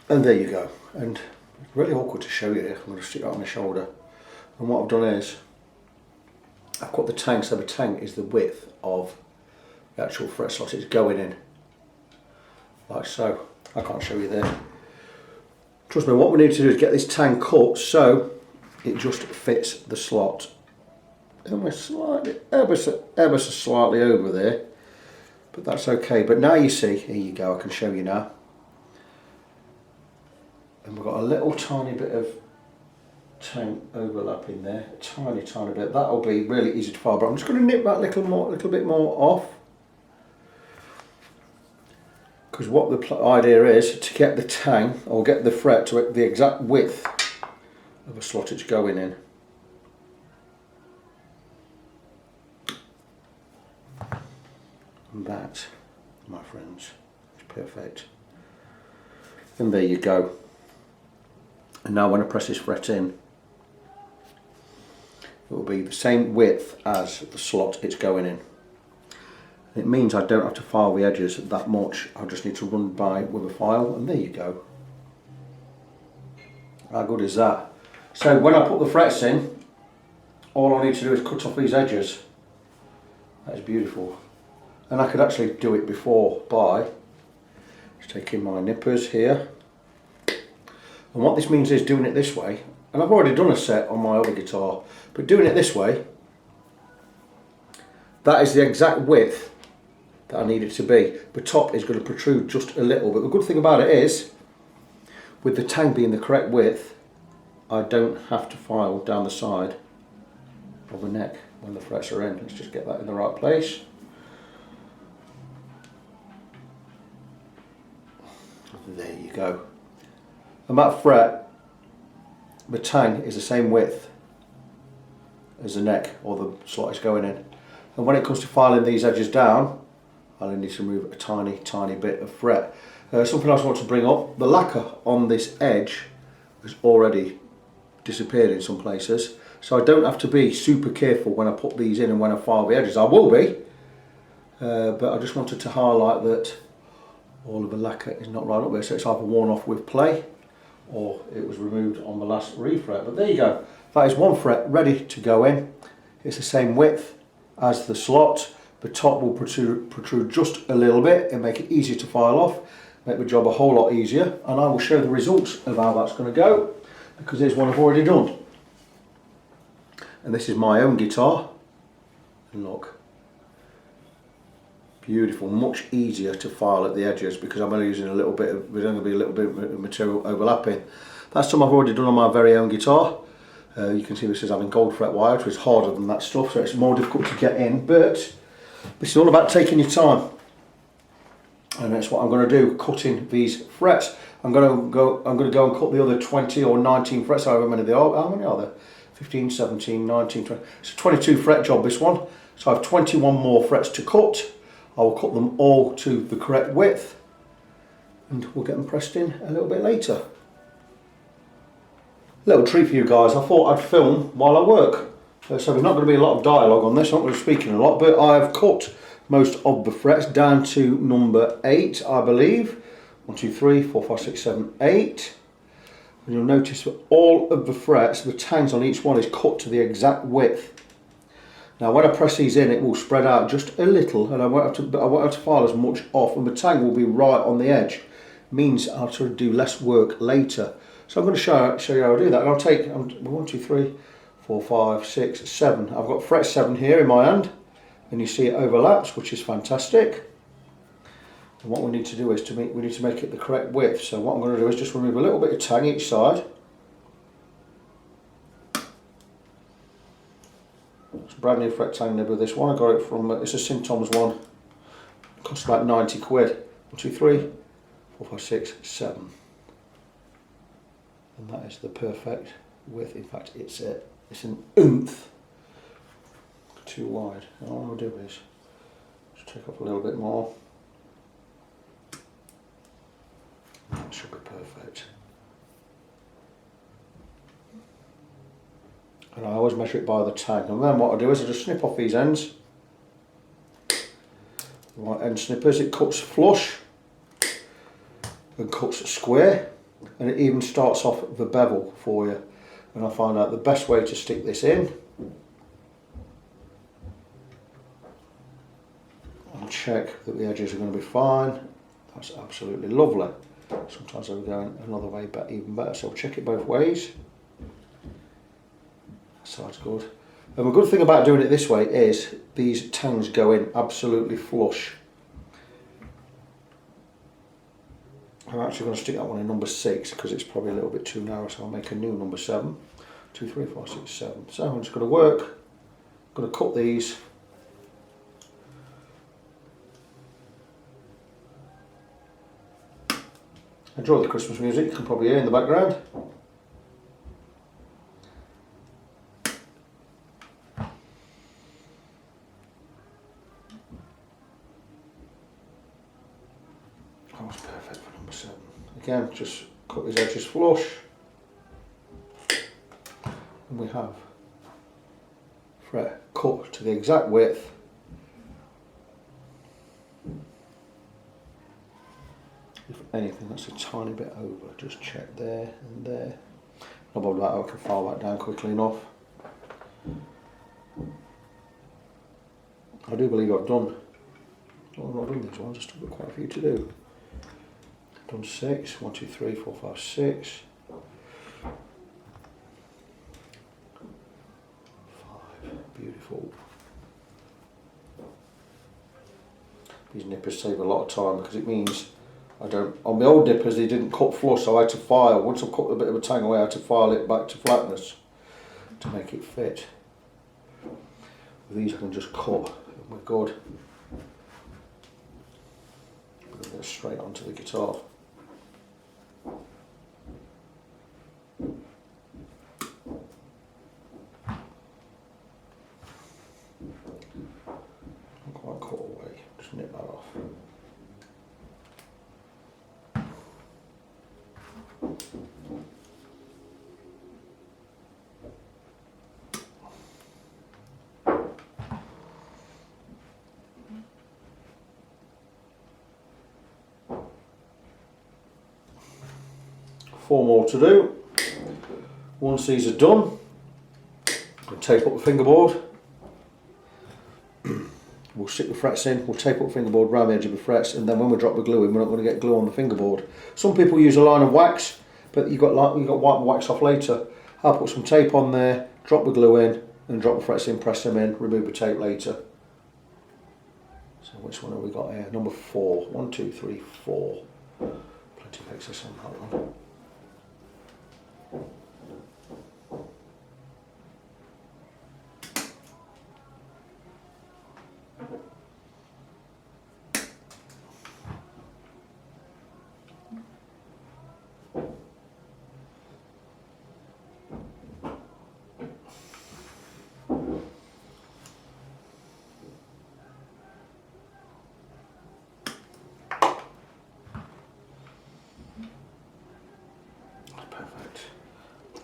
And there you go. And it's really awkward to show you here. I'm going to stick that on my shoulder. And what I've done is I've got the tang, so the tang is the width of the actual fret slot it's going in, like so. I can't show you there. Trust me, what we need to do is get this tang cut so it just fits the slot. And we're slightly, ever so slightly over there, but that's okay. But now you see, here you go, I can show you now. And we've got a little tiny bit of tang overlapping there, a tiny bit. That'll be really easy to file, but I'm just going to nip that little bit more off, because what the idea is to get the tang, or get the fret to the exact width of a slot it's going in. And that, my friends, is perfect. And there you go. And now when I press this fret in, it will be the same width as the slot it's going in. It means I don't have to file the edges that much. I just need to run by with a file, and there you go. How good is that? So when I put the frets in, all I need to do is cut off these edges. That is beautiful. And I could actually do it before by just taking my nippers here. And what this means is doing it this way, and I've already done a set on my other guitar, but doing it this way, that is the exact width that I need it to be. The top is going to protrude just a little, but the good thing about it is, with the tang being the correct width, I don't have to file down the side of the neck when the frets are in. Let's just get that in the right place. There you go. And that fret, the tang is the same width as the neck or the slot it's going in. And when it comes to filing these edges down, I'll need to remove a tiny bit of fret. Something else I want to bring up, the lacquer on this edge has already disappeared in some places, so I don't have to be super careful when I put these in and when I file the edges. I will be, but I just wanted to highlight that all of the lacquer is not right up there, so it's either worn off with play or it was removed on the last refret. But there you go, that is one fret ready to go in. It's the same width as the slot. The top will protrude just a little bit and make it easier to file off, make the job a whole lot easier, and I will show the results of how that's going to go, because here's one I've already done. And this is my own guitar, and look, beautiful, much easier to file at the edges because I'm only using a little bit of, there's only going to be a little bit of material overlapping. That's something I've already done on my very own guitar. You can see this is having gold fret wire, which is harder than that stuff, so it's more difficult to get in, but this is all about taking your time. And that's what I'm going to do, cutting these frets. I'm going to go and cut the other 20 or 19 frets, however many they are. How many are there? 15, 17, 19, 20. It's a 22 fret job, this one. So I have 21 more frets to cut. I will cut them all to the correct width, and we'll get them pressed in a little bit later. Little treat for you guys, I thought I'd film while I work. So there's not going to be a lot of dialogue on this, I'm not going to be speaking a lot, but I've cut most of the frets down to number 8, I believe. 1, 2, 3, 4, 5, 6, 7, 8. And you'll notice that all of the frets, the tangs on each one is cut to the exact width. Now when I press these in, it will spread out just a little, and I won't have to file as much off, and the tang will be right on the edge. It means I'll sort of do less work later. So I'm going to show you how I do that. And I'll take 1, 2, 3, 4, 5, 6, 7. I've got fret 7 here in my hand, and you see it overlaps, which is fantastic. And what we need to do is we need to make it the correct width. So what I'm going to do is just remove a little bit of tang each side. It's a brand new fret tang nib with this one. I got it from, it's a St Tom's one. It costs about 90 quid. 1, 2, 3, 4, 5, 6, 7. And that is the perfect width. In fact, it's an oomph too wide. And all I'll do is just take off a little bit more. That should be perfect. And I always measure it by the tang. And then what I do is I just snip off these ends. Right end snippers, it cuts flush and cuts square, and it even starts off the bevel for you. And I find out the best way to stick this in and check that the edges are going to be fine. That's absolutely lovely. Sometimes I'll go another way, but even better. So I'll check it both ways. That side's good. And the good thing about doing it this way is these tangs go in absolutely flush. I'm actually going to stick that one in number 6 because it's probably a little bit too narrow, so I'll make a new number 7. 2, 3, 4, 6, 7. So I'm just going to work. I'm going to cut these. Enjoy the Christmas music, you can probably hear in the background. That was perfect for number 7. Again, just cut these edges flush. And we have fret cut to the exact width. If anything that's a tiny bit over, just check there and there. Not bother that, I can file that down quickly enough. I do believe I've done these ones, I've still got quite a few to do. I've done 6, 1, 2, 3, 4, 5, 6. 5, beautiful. These nippers save a lot of time because it means on the old nippers they didn't cut flush, so I had to file. Once I cut a bit of a tang away, I had to file it back to flatness to make it fit. With these I can just cut and we're good. We're going to go straight onto the guitar. Just nip that off. Four more to do. Once these are done, we'll tape up the fingerboard. We'll stick the frets in, we'll tape up the fingerboard around the edge of the frets, and then when we drop the glue in, we're not going to get glue on the fingerboard. Some people use a line of wax, but you've got white wax off later. I'll put some tape on there, drop the glue in, and drop the frets in, press them in, remove the tape later. So which one have we got here? Number 4. 1, 2, 3, 4. Plenty of excess on that one.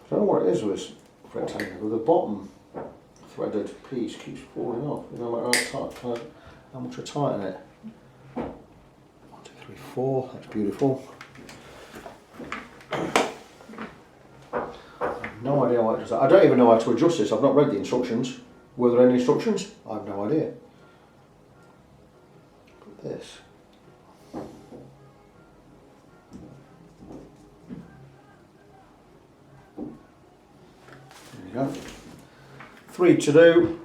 I don't know what it is with this rectangle, the bottom threaded piece keeps falling off. You know, how much I tighten it. 1, 2, 3, 4, that's beautiful. I have no idea why it does that. I don't even know how to adjust this, I've not read the instructions. Were there any instructions? I have no idea. Put this. There you go. 3 to do.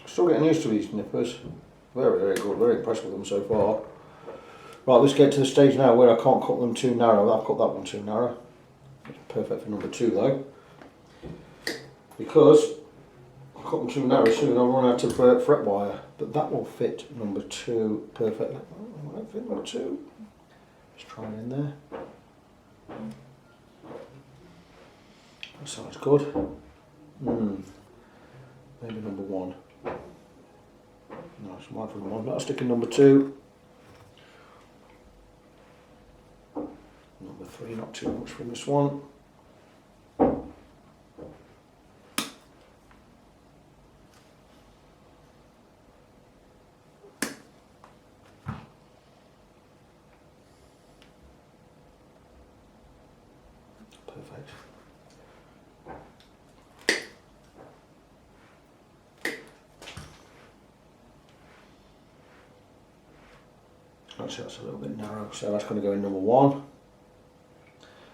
Still getting used to these nippers. Very, very good. Very impressed with them so far. Right, let's get to the stage now where I can't cut them too narrow. I've cut that one too narrow. It's perfect for number 2 though. Because if I cut them too narrow soon I'll run out of fret wire. But that will fit number 2 perfectly. Will that fit number 2? Let's try it in there. That sounds good. Maybe number 1. No, it's mine for the 1. I'll stick in number 2. Number 3, not too much from this one. Perfect. Actually, that's a little bit narrow, so that's going to go in number 1.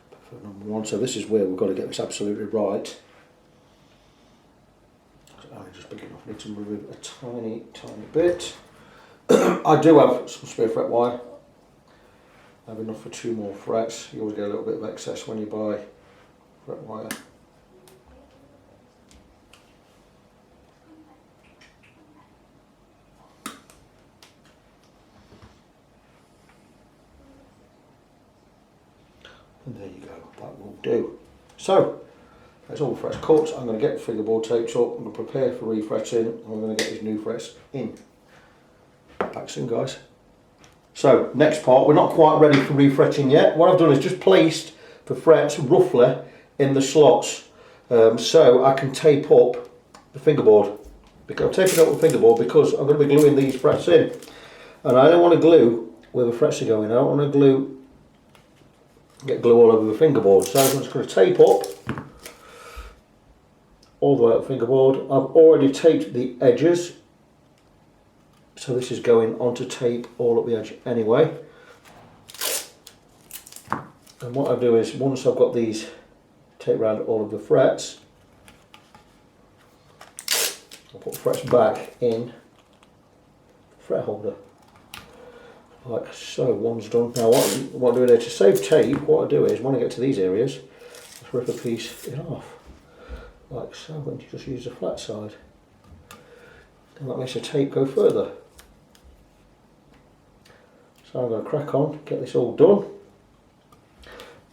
Prefer number 1. So this is where we've got to get this absolutely right. It's only just big enough. I need to remove a tiny, tiny bit. I do have some spare fret wire. I have enough for 2 more frets. You always get a little bit of excess when you buy fret wire. And there you go, that will do. So, that's all the frets cut. I'm going to get the fingerboard taped up, I'm going to prepare for refretting, and we're going to get these new frets in. Back soon, guys. So, next part, we're not quite ready for refretting yet. What I've done is just placed the frets roughly in the slots, so I can tape up the fingerboard. I'm taping up the fingerboard because I'm going to be gluing these frets in. And I don't want to glue where the frets are going, I don't want to get glue all over the fingerboard. So I'm just going to tape up all the way up the fingerboard. I've already taped the edges, so this is going onto tape all up the edge anyway. And what I do is, once I've got these tape around all of the frets. I'll put the frets back in the fret holder, like so. One's done. Now what I do there, to save tape, what I do is when I get to these areas, just rip a piece in half, like so, and you just use the flat side. And that makes the tape go further. So I'm going to crack on, get this all done.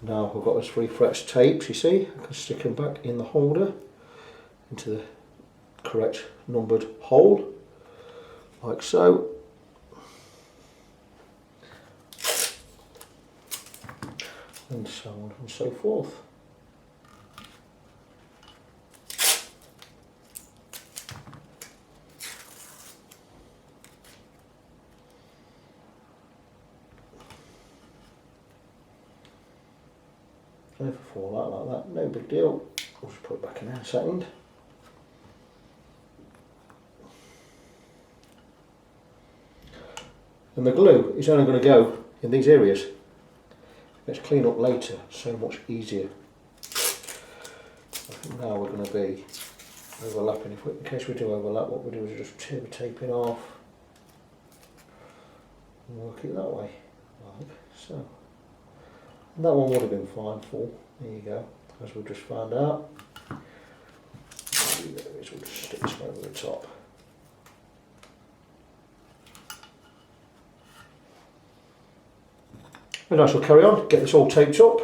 Now I've got those 3 frets taped, you see, I can stick them back in the holder, into the correct numbered hole, like so. And so on and so forth. If I fall out like that, no big deal. I'll just put it back in there a second. And the glue is only going to go in these areas. Let's clean up later, so much easier. I think now we're going to be overlapping. In case we do overlap, what we do is just tear the taping off and work it that way, like so. And that one would have been fine full. There you go, as we've just found out. We'll just stick this over the top. And I shall carry on, get this all taped up,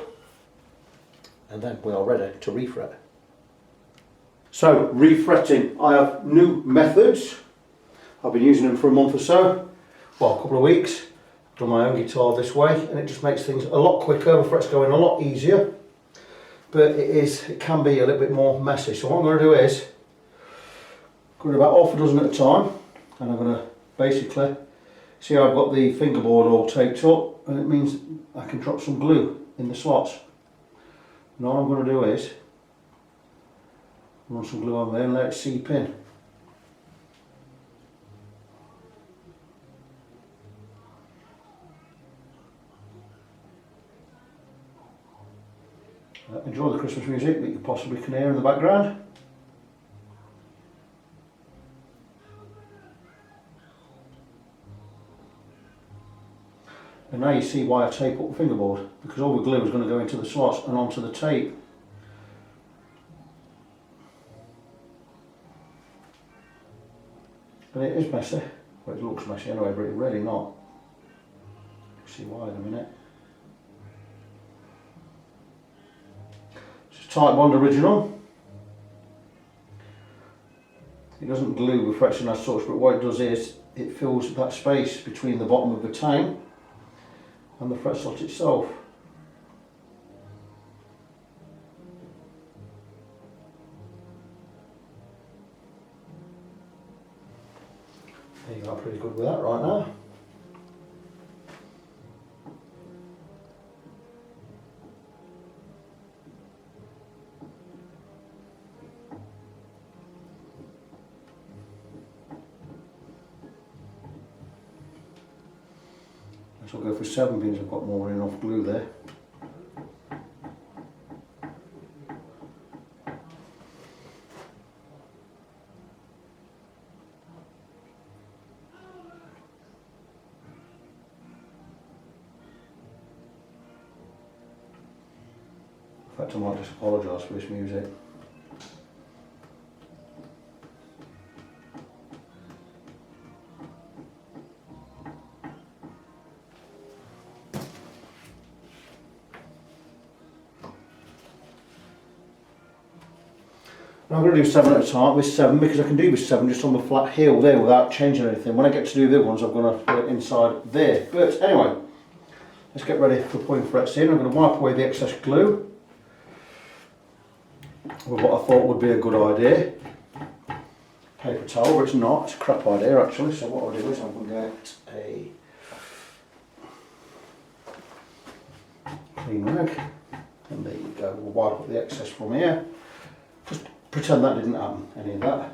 and then we are ready to refret. So, refretting. I have new methods. I've been using them for a month or so, well, a couple of weeks. I've done my own guitar this way, and it just makes things a lot quicker. The frets go in a lot easier, but it can be a little bit more messy. So what I'm going to do is, I'm going to do about half a dozen at a time, and I'm going to basically, see how I've got the fingerboard all taped up, and it means I can drop some glue in the slots. And all I'm going to do is run some glue on there and let it seep in. Enjoy the Christmas music that you possibly can hear in the background. And now you see why I tape up the fingerboard, because all the glue is going to go into the slots and onto the tape. And it is messy. Well, it looks messy anyway, but it's really not. You'll see why in a minute. This is Type Bond original. It doesn't glue the friction as such, but what it does is it fills that space between the bottom of the tang and the fret slot itself. There you are, pretty good with that right now. So I'll go for 7 pins, I've got more than enough glue there. In fact, I might just apologise for this music. I'm going to do 7 at a time with 7 because I can do with 7 just on the flat heel there without changing anything. When I get to do the other ones, I'm going to put it inside there. But anyway, let's get ready for putting frets in. I'm going to wipe away the excess glue with what I thought would be a good idea. Paper towel, but it's not. It's a crap idea actually. So what I'll do is I'm going to get a clean rag, and there you go. We'll wipe up the excess from here. Just pretend that didn't happen, any of that.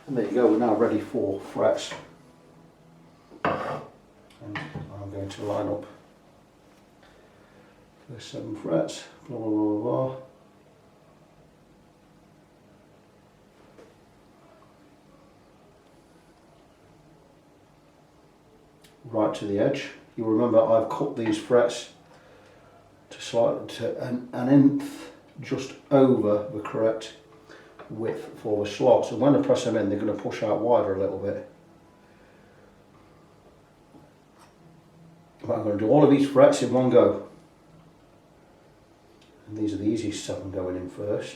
And there you go, we're now ready for frets. And I'm going to line up the 7 frets, blah blah blah blah. right to the edge. You'll remember I've cut these frets to an nth just over the correct width for the slot. So when I press them in, they're going to push out wider a little bit. But I'm going to do all of these frets in one go. And these are the easiest 7 going in first.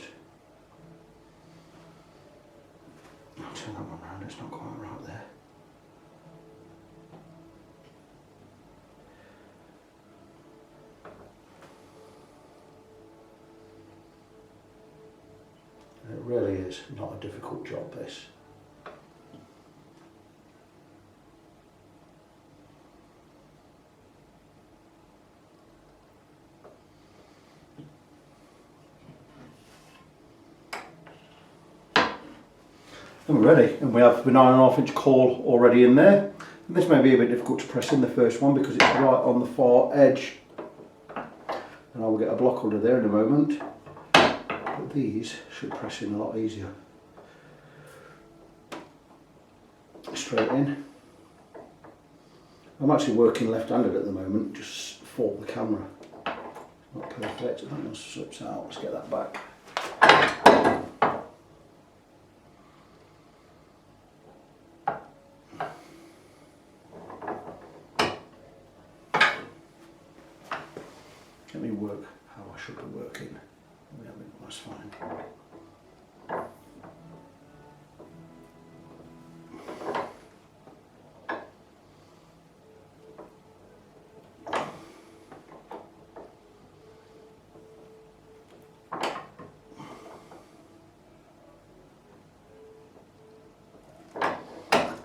I'll turn that one around, it's not quite right there. It really is not a difficult job, this. And we're ready, and we have the 9.5 inch coil already in there. And this may be a bit difficult to press in the first one because it's right on the far edge, and I will get a block under there in a moment. But these should press in a lot easier. Straight in. I'm actually working left-handed at the moment, just for the camera. Not perfect, I think it slips out. Let's get that back. Let me work how I should be working. Yeah, that's fine.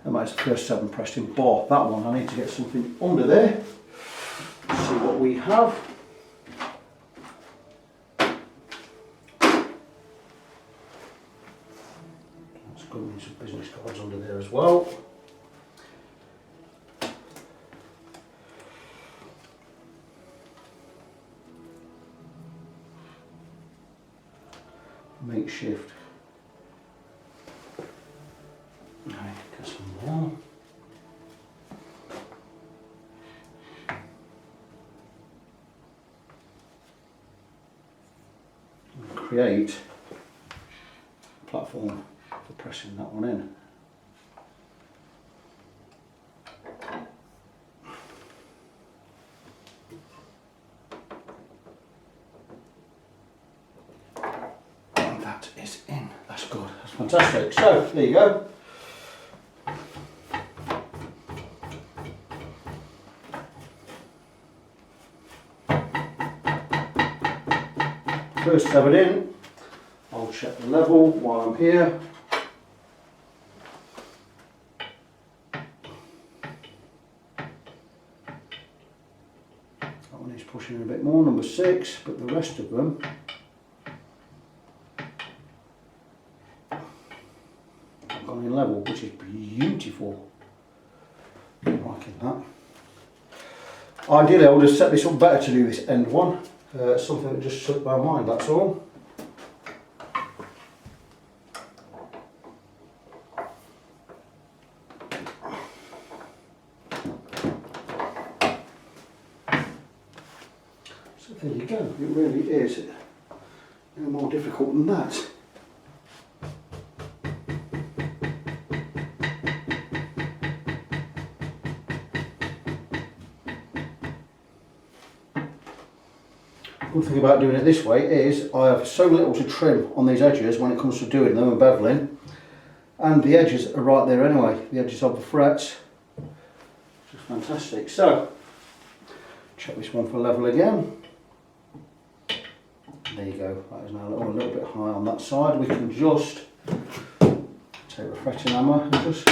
And that's the first 7 pressed in bar. That one, I need to get something under there. Let's see what we have. Some business cards under there as well. Makeshift. Right, get some more. And create a platform for pressing that one in. And that is in. That's good. That's fantastic. So there you go. First 7 in. I'll check the level while I'm here. That one is pushing a bit more, number 6, but the rest of them have gone in level, which is beautiful. I'm liking that. Ideally I would have set this up better to do this end one. Something that just slipped my mind, that's all. So there you go, it really is no more difficult than that. Good thing about doing it this way is I have so little to trim on these edges when it comes to doing them and beveling, and the edges are right there anyway, the edges of the frets, which is fantastic. So check this one for level again. There you go, that is now a little bit high on that side. We can just take the fretting hammer and just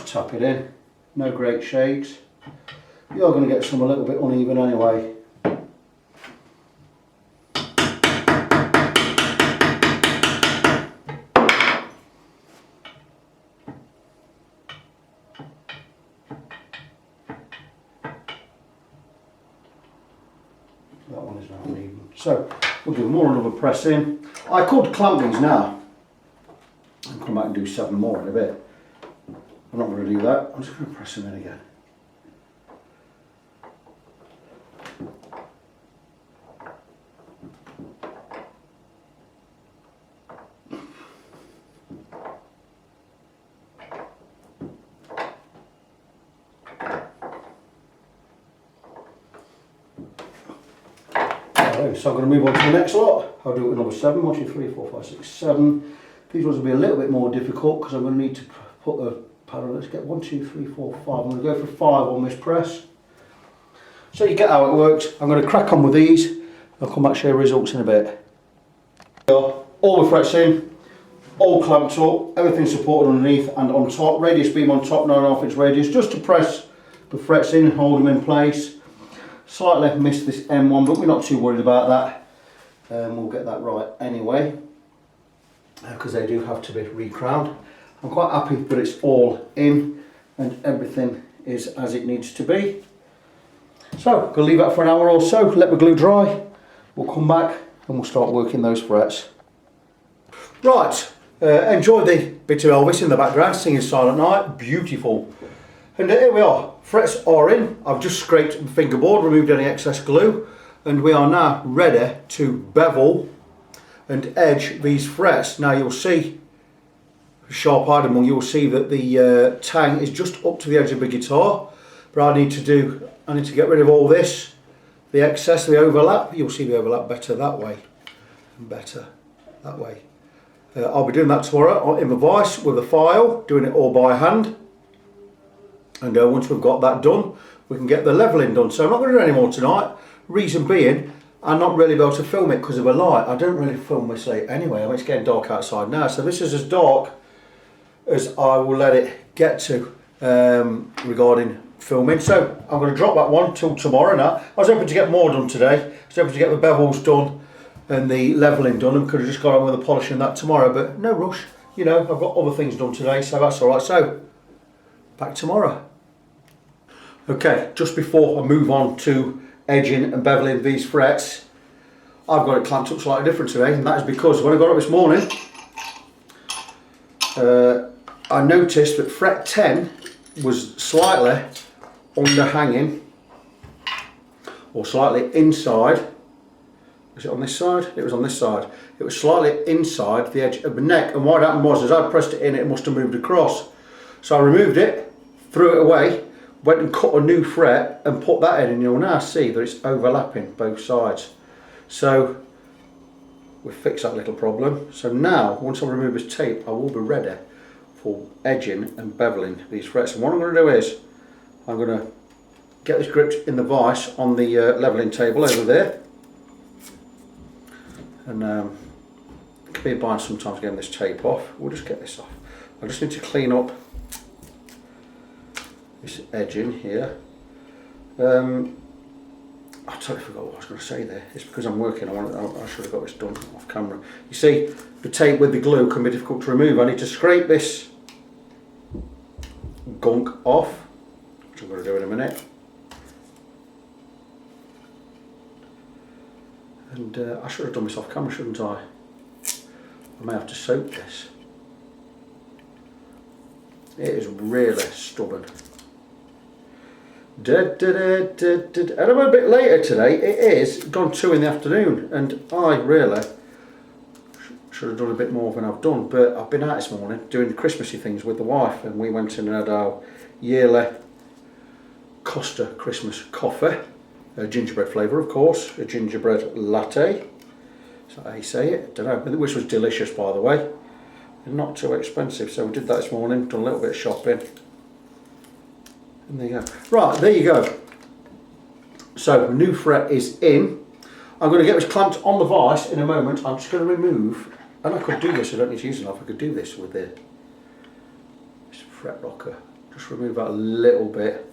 tap it in, no great shakes. You're going to get some a little bit uneven anyway. That one is now uneven. So we'll do more another press in. I could clamp these now and come back and do 7 more in a bit. I'm not going to do that. I'm just going to press them in again. So I'm going to move on to the next lot. I'll do it with number 7, 1, 2, 3, 4, 5, 6, 7. These ones will be a little bit more difficult because I'm going to need to put a paddle. Let's get 1, 2, 3, 4, 5. I'm going to go for 5 on this press. So you get how it works. I'm going to crack on with these. I'll come back and show you results in a bit. All the frets in, all clamped up, everything supported underneath and on top. Radius beam on top, 9.5 inch radius, just to press the frets in and hold them in place. Slightly missed this M1, but we're not too worried about that. We'll get that right anyway, because they do have to be recrowned. I'm quite happy that it's all in and everything is as it needs to be. So, I'm going to leave that for an hour or so, let the glue dry. We'll come back and we'll start working those frets. Right, enjoy the bit of Elvis in the background, singing Silent Night, beautiful. And here we are, frets are in. I've just scraped the fingerboard, removed any excess glue, and we are now ready to bevel and edge these frets. Now you'll see, sharp-eyed among you will see that the tang is just up to the edge of the guitar, but I need to get rid of all this, the excess, the overlap. You'll see the overlap better that way, and better that way. I'll be doing that tomorrow in the vise with a file, doing it all by hand. And once we've got that done, we can get the levelling done. So I'm not going to do any more tonight. Reason being, I'm not really able to film it because of a light. I don't really film this late anyway. I mean, it's getting dark outside now. So this is as dark as I will let it get to regarding filming. So I'm going to drop that one till tomorrow now. I was hoping to get more done today. I was hoping to get the bevels done and the levelling done, and could have just got on with the polishing that tomorrow. But no rush. You know, I've got other things done today, so that's all right. So back tomorrow. Okay, just before I move on to edging and beveling these frets, I've got it clamped up slightly different today, and that is because when I got up this morning, I noticed that fret 10 was slightly underhanging, or slightly inside. Was it on this side? It was on this side. It was slightly inside the edge of the neck, and what happened was, as I pressed it in, it must have moved across. So I removed it, threw it away, went and cut a new fret and put that in, and you'll now see that it's overlapping both sides. So we fixed that little problem. So now, once I remove this tape, I will be ready for edging and beveling these frets. And what I'm going to do is, I'm going to get this gripped in the vise on the levelling table over there. And it can be a bind sometimes getting this tape off. We'll just get this off. I just need to clean up this edging here. I totally forgot what I was going to say there. It's because I'm working. I should have got this done off camera. You see, the tape with the glue can be difficult to remove. I need to scrape this gunk off, which I'm going to do in a minute. And I should have done this off camera, shouldn't I? I may have to soak this. It is really stubborn. And I'm a bit later today. It is gone 2 in the afternoon, and I really should have done a bit more than I've done. But I've been out this morning doing the Christmassy things with the wife, and we went in and had our yearly Costa Christmas coffee, a gingerbread flavour, of course, a gingerbread latte. Is that how you say it? Don't know. Which was delicious, by the way, and not too expensive. So we did that this morning. Done a little bit of shopping. And there you go. Right, there you go. So the new fret is in. I'm going to get this clamped on the vise in a moment. I'm just going to remove, and I could do this, I don't need to use a knife, I could do this with this fret rocker. Just remove that a little bit,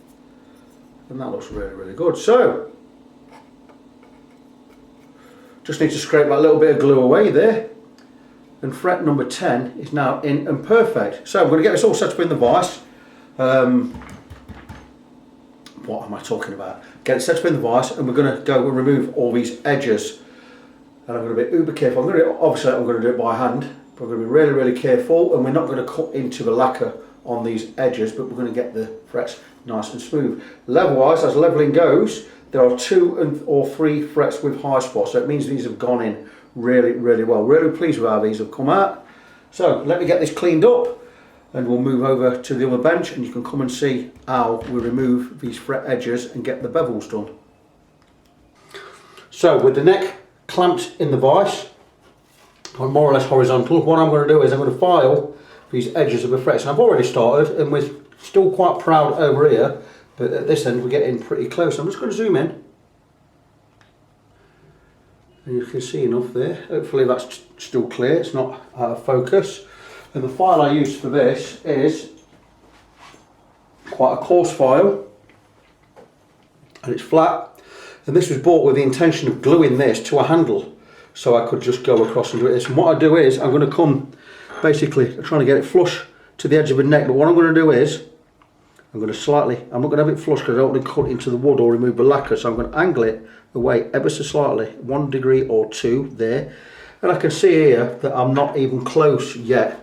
and that looks really, really good. So, just need to scrape that little bit of glue away there, and fret number 10 is now in and perfect. So I'm going to get this all set up in the vise. What am I talking about? Get it set up in the vise, and we're going to go and remove all these edges. And I'm going to be uber careful. Obviously I'm going to do it by hand, but I'm going to be really, really careful, and we're not going to cut into the lacquer on these edges, but we're going to get the frets nice and smooth. Level wise, as leveling goes, there are 2 or 3 frets with high spots, so it means these have gone in really, really well. Really pleased with how these have come out. So let me get this cleaned up and we'll move over to the other bench and you can come and see how we remove these fret edges and get the bevels done. So with the neck clamped in the vise, or more or less horizontal, what I'm going to do is I'm going to file these edges of the frets. And I've already started and we're still quite proud over here, but at this end we're getting pretty close. I'm just going to zoom in. And you can see enough there. Hopefully that's still clear, it's not out of focus. And the file I use for this is quite a coarse file, and it's flat. And this was bought with the intention of gluing this to a handle, so I could just go across and do this. And what I do is, I'm going to come, basically, I'm trying to get it flush to the edge of the neck, but what I'm going to do is, I'm going to slightly, I'm not going to have it flush because I don't want to cut into the wood or remove the lacquer, so I'm going to angle it away ever so slightly, 1 degree or 2 there. And I can see here that I'm not even close yet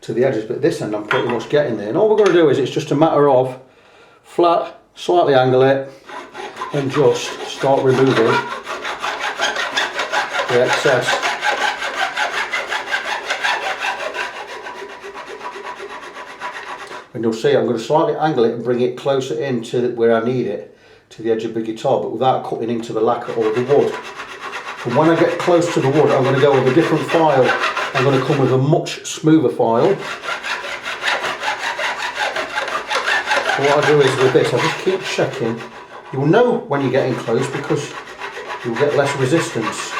to the edges, but this end I'm pretty much getting there. And all we're going to do is, it's just a matter of flat, slightly angle it, and just start removing the excess. And you'll see I'm going to slightly angle it and bring it closer in to where I need it, to the edge of the guitar, but without cutting into the lacquer or the wood. And when I get close to the wood, I'm going to go with a different file. I'm going to come with a much smoother file. So what I do is with this, I just keep checking. You'll know when you're getting close because you'll get less resistance.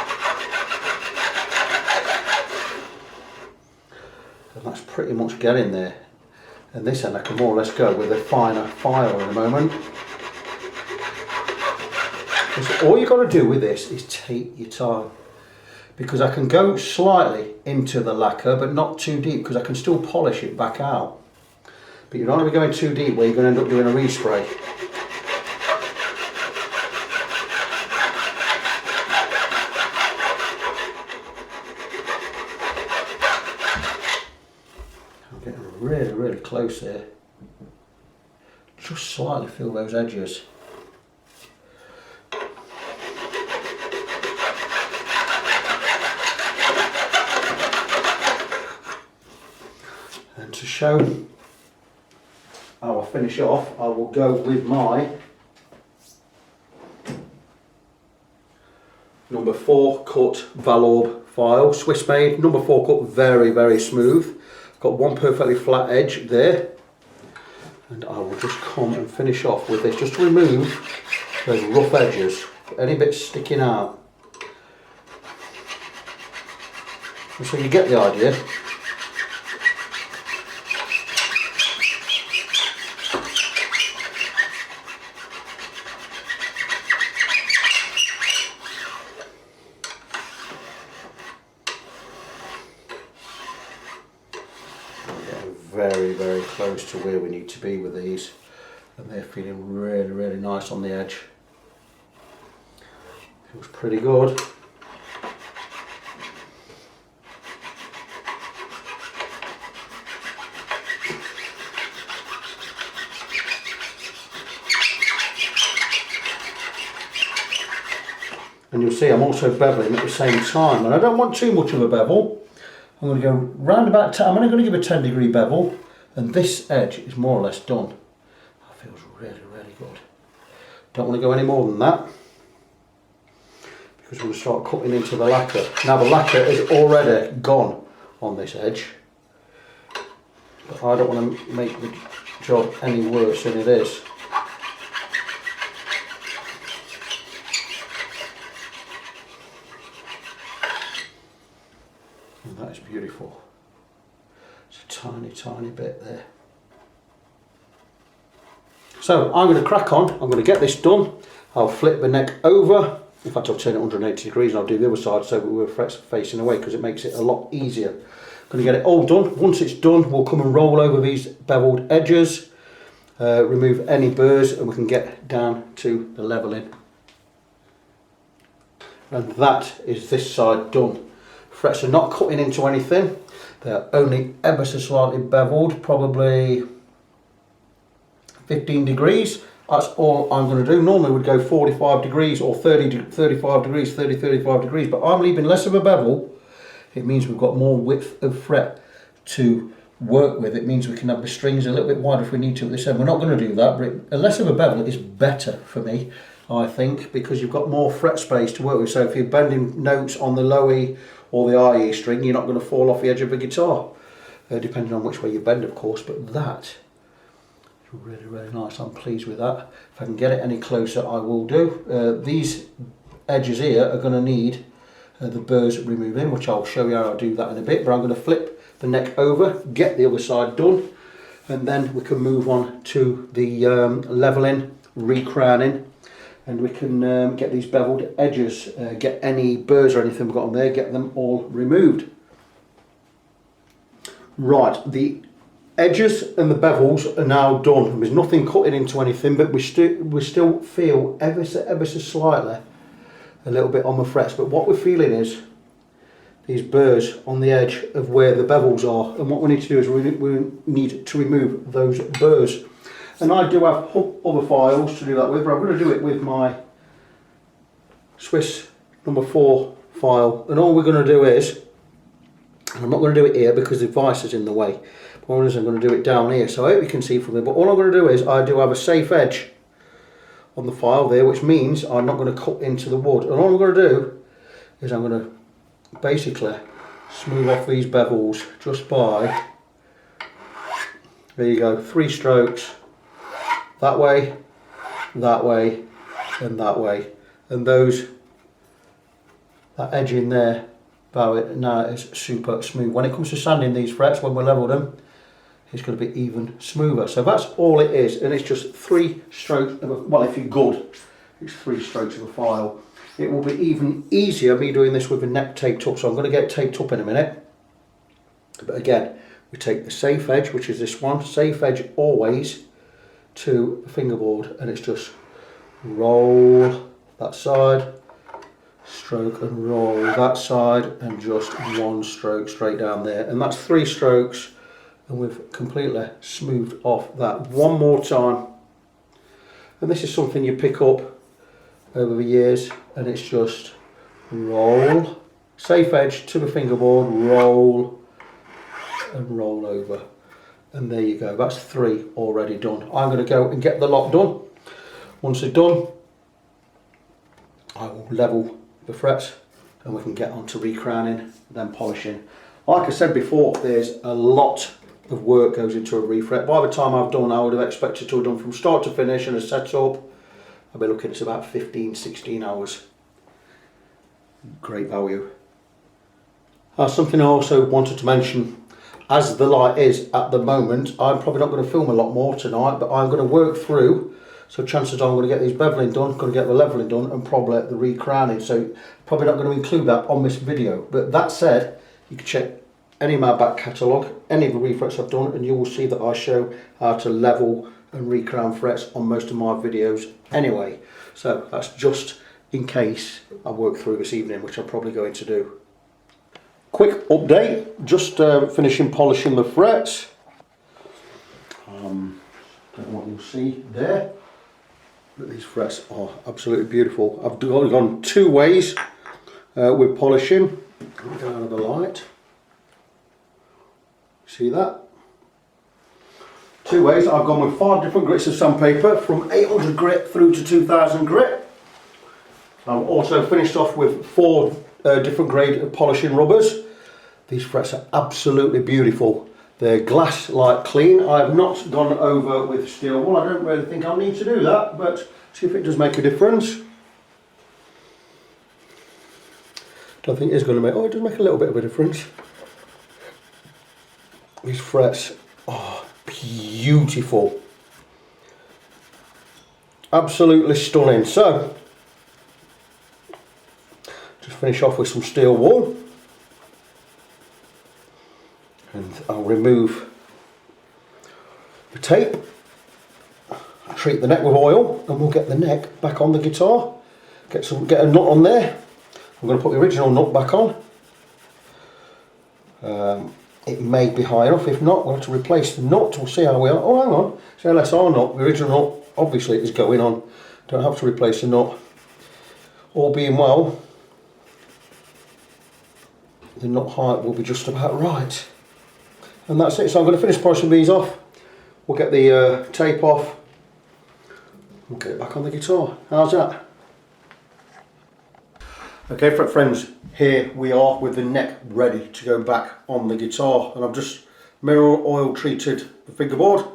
And that's pretty much getting there. And this end I can more or less go with a finer file in a moment. So all you've got to do with this is take your time, because I can go slightly into the lacquer but not too deep, because I can still polish it back out. But you don't want to be going too deep where you're going to end up doing a respray. I'm getting really, really close here. Just slightly feel those edges. And to show how I finish off, I will go with my number 4 cut Valorb file, Swiss made, number 4 cut, very, very smooth. Got one perfectly flat edge there, and I will just come and finish off with this, just to remove those rough edges, any bits sticking out. And so you get the idea. Very, very close to where we need to be with these, and they're feeling really, really nice on the edge. Feels pretty good. And you'll see I'm also beveling at the same time, and I don't want too much of a bevel. I'm going to go round about, I'm only going to give a 10-degree bevel, and this edge is more or less done. That feels really, really good. Don't want to go any more than that, because we're going to start cutting into the lacquer. Now the lacquer is already gone on this edge, but I don't want to make the job any worse than it is. And that is beautiful. It's a tiny, tiny bit there. So I'm going to crack on. I'm going to get this done. I'll flip the neck over. In fact, I'll turn it 180 degrees and I'll do the other side so that we're facing away, because it makes it a lot easier. I'm going to get it all done. Once it's done, we'll come and roll over these beveled edges, remove any burrs, and we can get down to the leveling. And that is this side done. Frets are not cutting into anything. They're only ever so slightly beveled, probably 15 degrees. That's all I'm going to do. Normally we'd go 45 degrees or 35 degrees, 35 degrees, but I'm leaving less of a bevel. It means we've got more width of fret to work with. It means we can have the strings a little bit wider if we need to at this end. We're not going to do that, but less of a bevel is better for me, I think, because you've got more fret space to work with. So if you're bending notes on the low E or the high E string, you're not going to fall off the edge of the guitar, depending on which way you bend, of course. But that really, really nice. I'm pleased with that. If I can get it any closer, I will do. These edges here are going to need the burrs removing, which I'll show you how I do that in a bit. But I'm going to flip the neck over, get the other side done, and then we can move on to the leveling, recrowning, and we can get these beveled edges, get any burrs or anything we've got on there, get them all removed. Right, the edges and the bevels are now done. There's nothing cutting into anything, but we still feel ever so slightly a little bit on the frets. But what we're feeling is these burrs on the edge of where the bevels are, and what we need to do is we need to remove those burrs. And I do have other files to do that with, but I'm going to do it with my Swiss number 4 file. And all we're going to do is, and I'm not going to do it here because the vise is in the way, but I'm going to do it down here, so I hope you can see from there. But all I'm going to do is, I do have a safe edge on the file there, which means I'm not going to cut into the wood. And all I'm going to do is I'm going to basically smooth off these bevels just by, there you go, 3 strokes, that way, and that way. And that edge in there, now is super smooth. When it comes to sanding these frets, when we level them, it's going to be even smoother. So that's all it is, and it's just 3 strokes of a, well, if you're good, it's 3 strokes of a file. It will be even easier me doing this with a neck taped up, so I'm going to get it taped up in a minute. But again, we take the safe edge, which is this one, safe edge always, to the fingerboard, and it's just roll that side, stroke and roll that side, and just 1 stroke straight down there. And that's 3 strokes, and we've completely smoothed off that. One more time, and this is something you pick up over the years, and it's just roll, safe edge to the fingerboard, roll and roll over, and there you go. That's 3 already done. I'm going to go and get the lot done. Once they're done, I will level the frets and we can get on to recrowning, then polishing. Like I said before, there's a lot of work goes into a refret. By the time I've done, I would have expected to have done from start to finish and a setup. I'll be looking at about 15-16 hours. Great value. Something I also wanted to mention, as the light is at the moment, I'm probably not going to film a lot more tonight, but I'm going to work through, so chances are I'm going to get these beveling done, going to get the leveling done, and probably the recrowning. So probably not going to include that on this video. But that said, you can check any of my back catalogue, any of the refrets I've done, and you will see that I show how to level and recrown frets on most of my videos anyway. So that's just in case I work through this evening, which I'm probably going to do. Quick update, just finishing polishing the frets. Don't know what you'll see there, but these frets are absolutely beautiful. I've gone 2 ways with polishing. Get out of the light. See that? 2 ways. I've gone with 5 different grits of sandpaper, from 800 grit through to 2000 grit. I've also finished off with 4 different grade of polishing rubbers. These frets are absolutely beautiful. They're glass-like clean. I have not gone over with steel wool. I don't really think I'll need to do that, but see if it does make a difference. Don't think it's going to make, oh, it does make a little bit of a difference. These frets are beautiful. Absolutely stunning. So, just finish off with some steel wool. And I'll remove the tape, treat the neck with oil, and we'll get the neck back on the guitar. Get a nut on there. I'm going to put the original nut back on. it may be high enough. If not, we'll have to replace the nut. We'll see how we are. Oh, hang on, it's LSR nut. The original nut obviously is going on. Don't have to replace the nut. All being well, the nut height will be just about right. And that's it. So I'm going to finish polishing these off. We'll get the tape off. We'll get it back on the guitar. How's that? Okay, fret friends, here we are with the neck ready to go back on the guitar, and I've just mineral oil treated the fingerboard.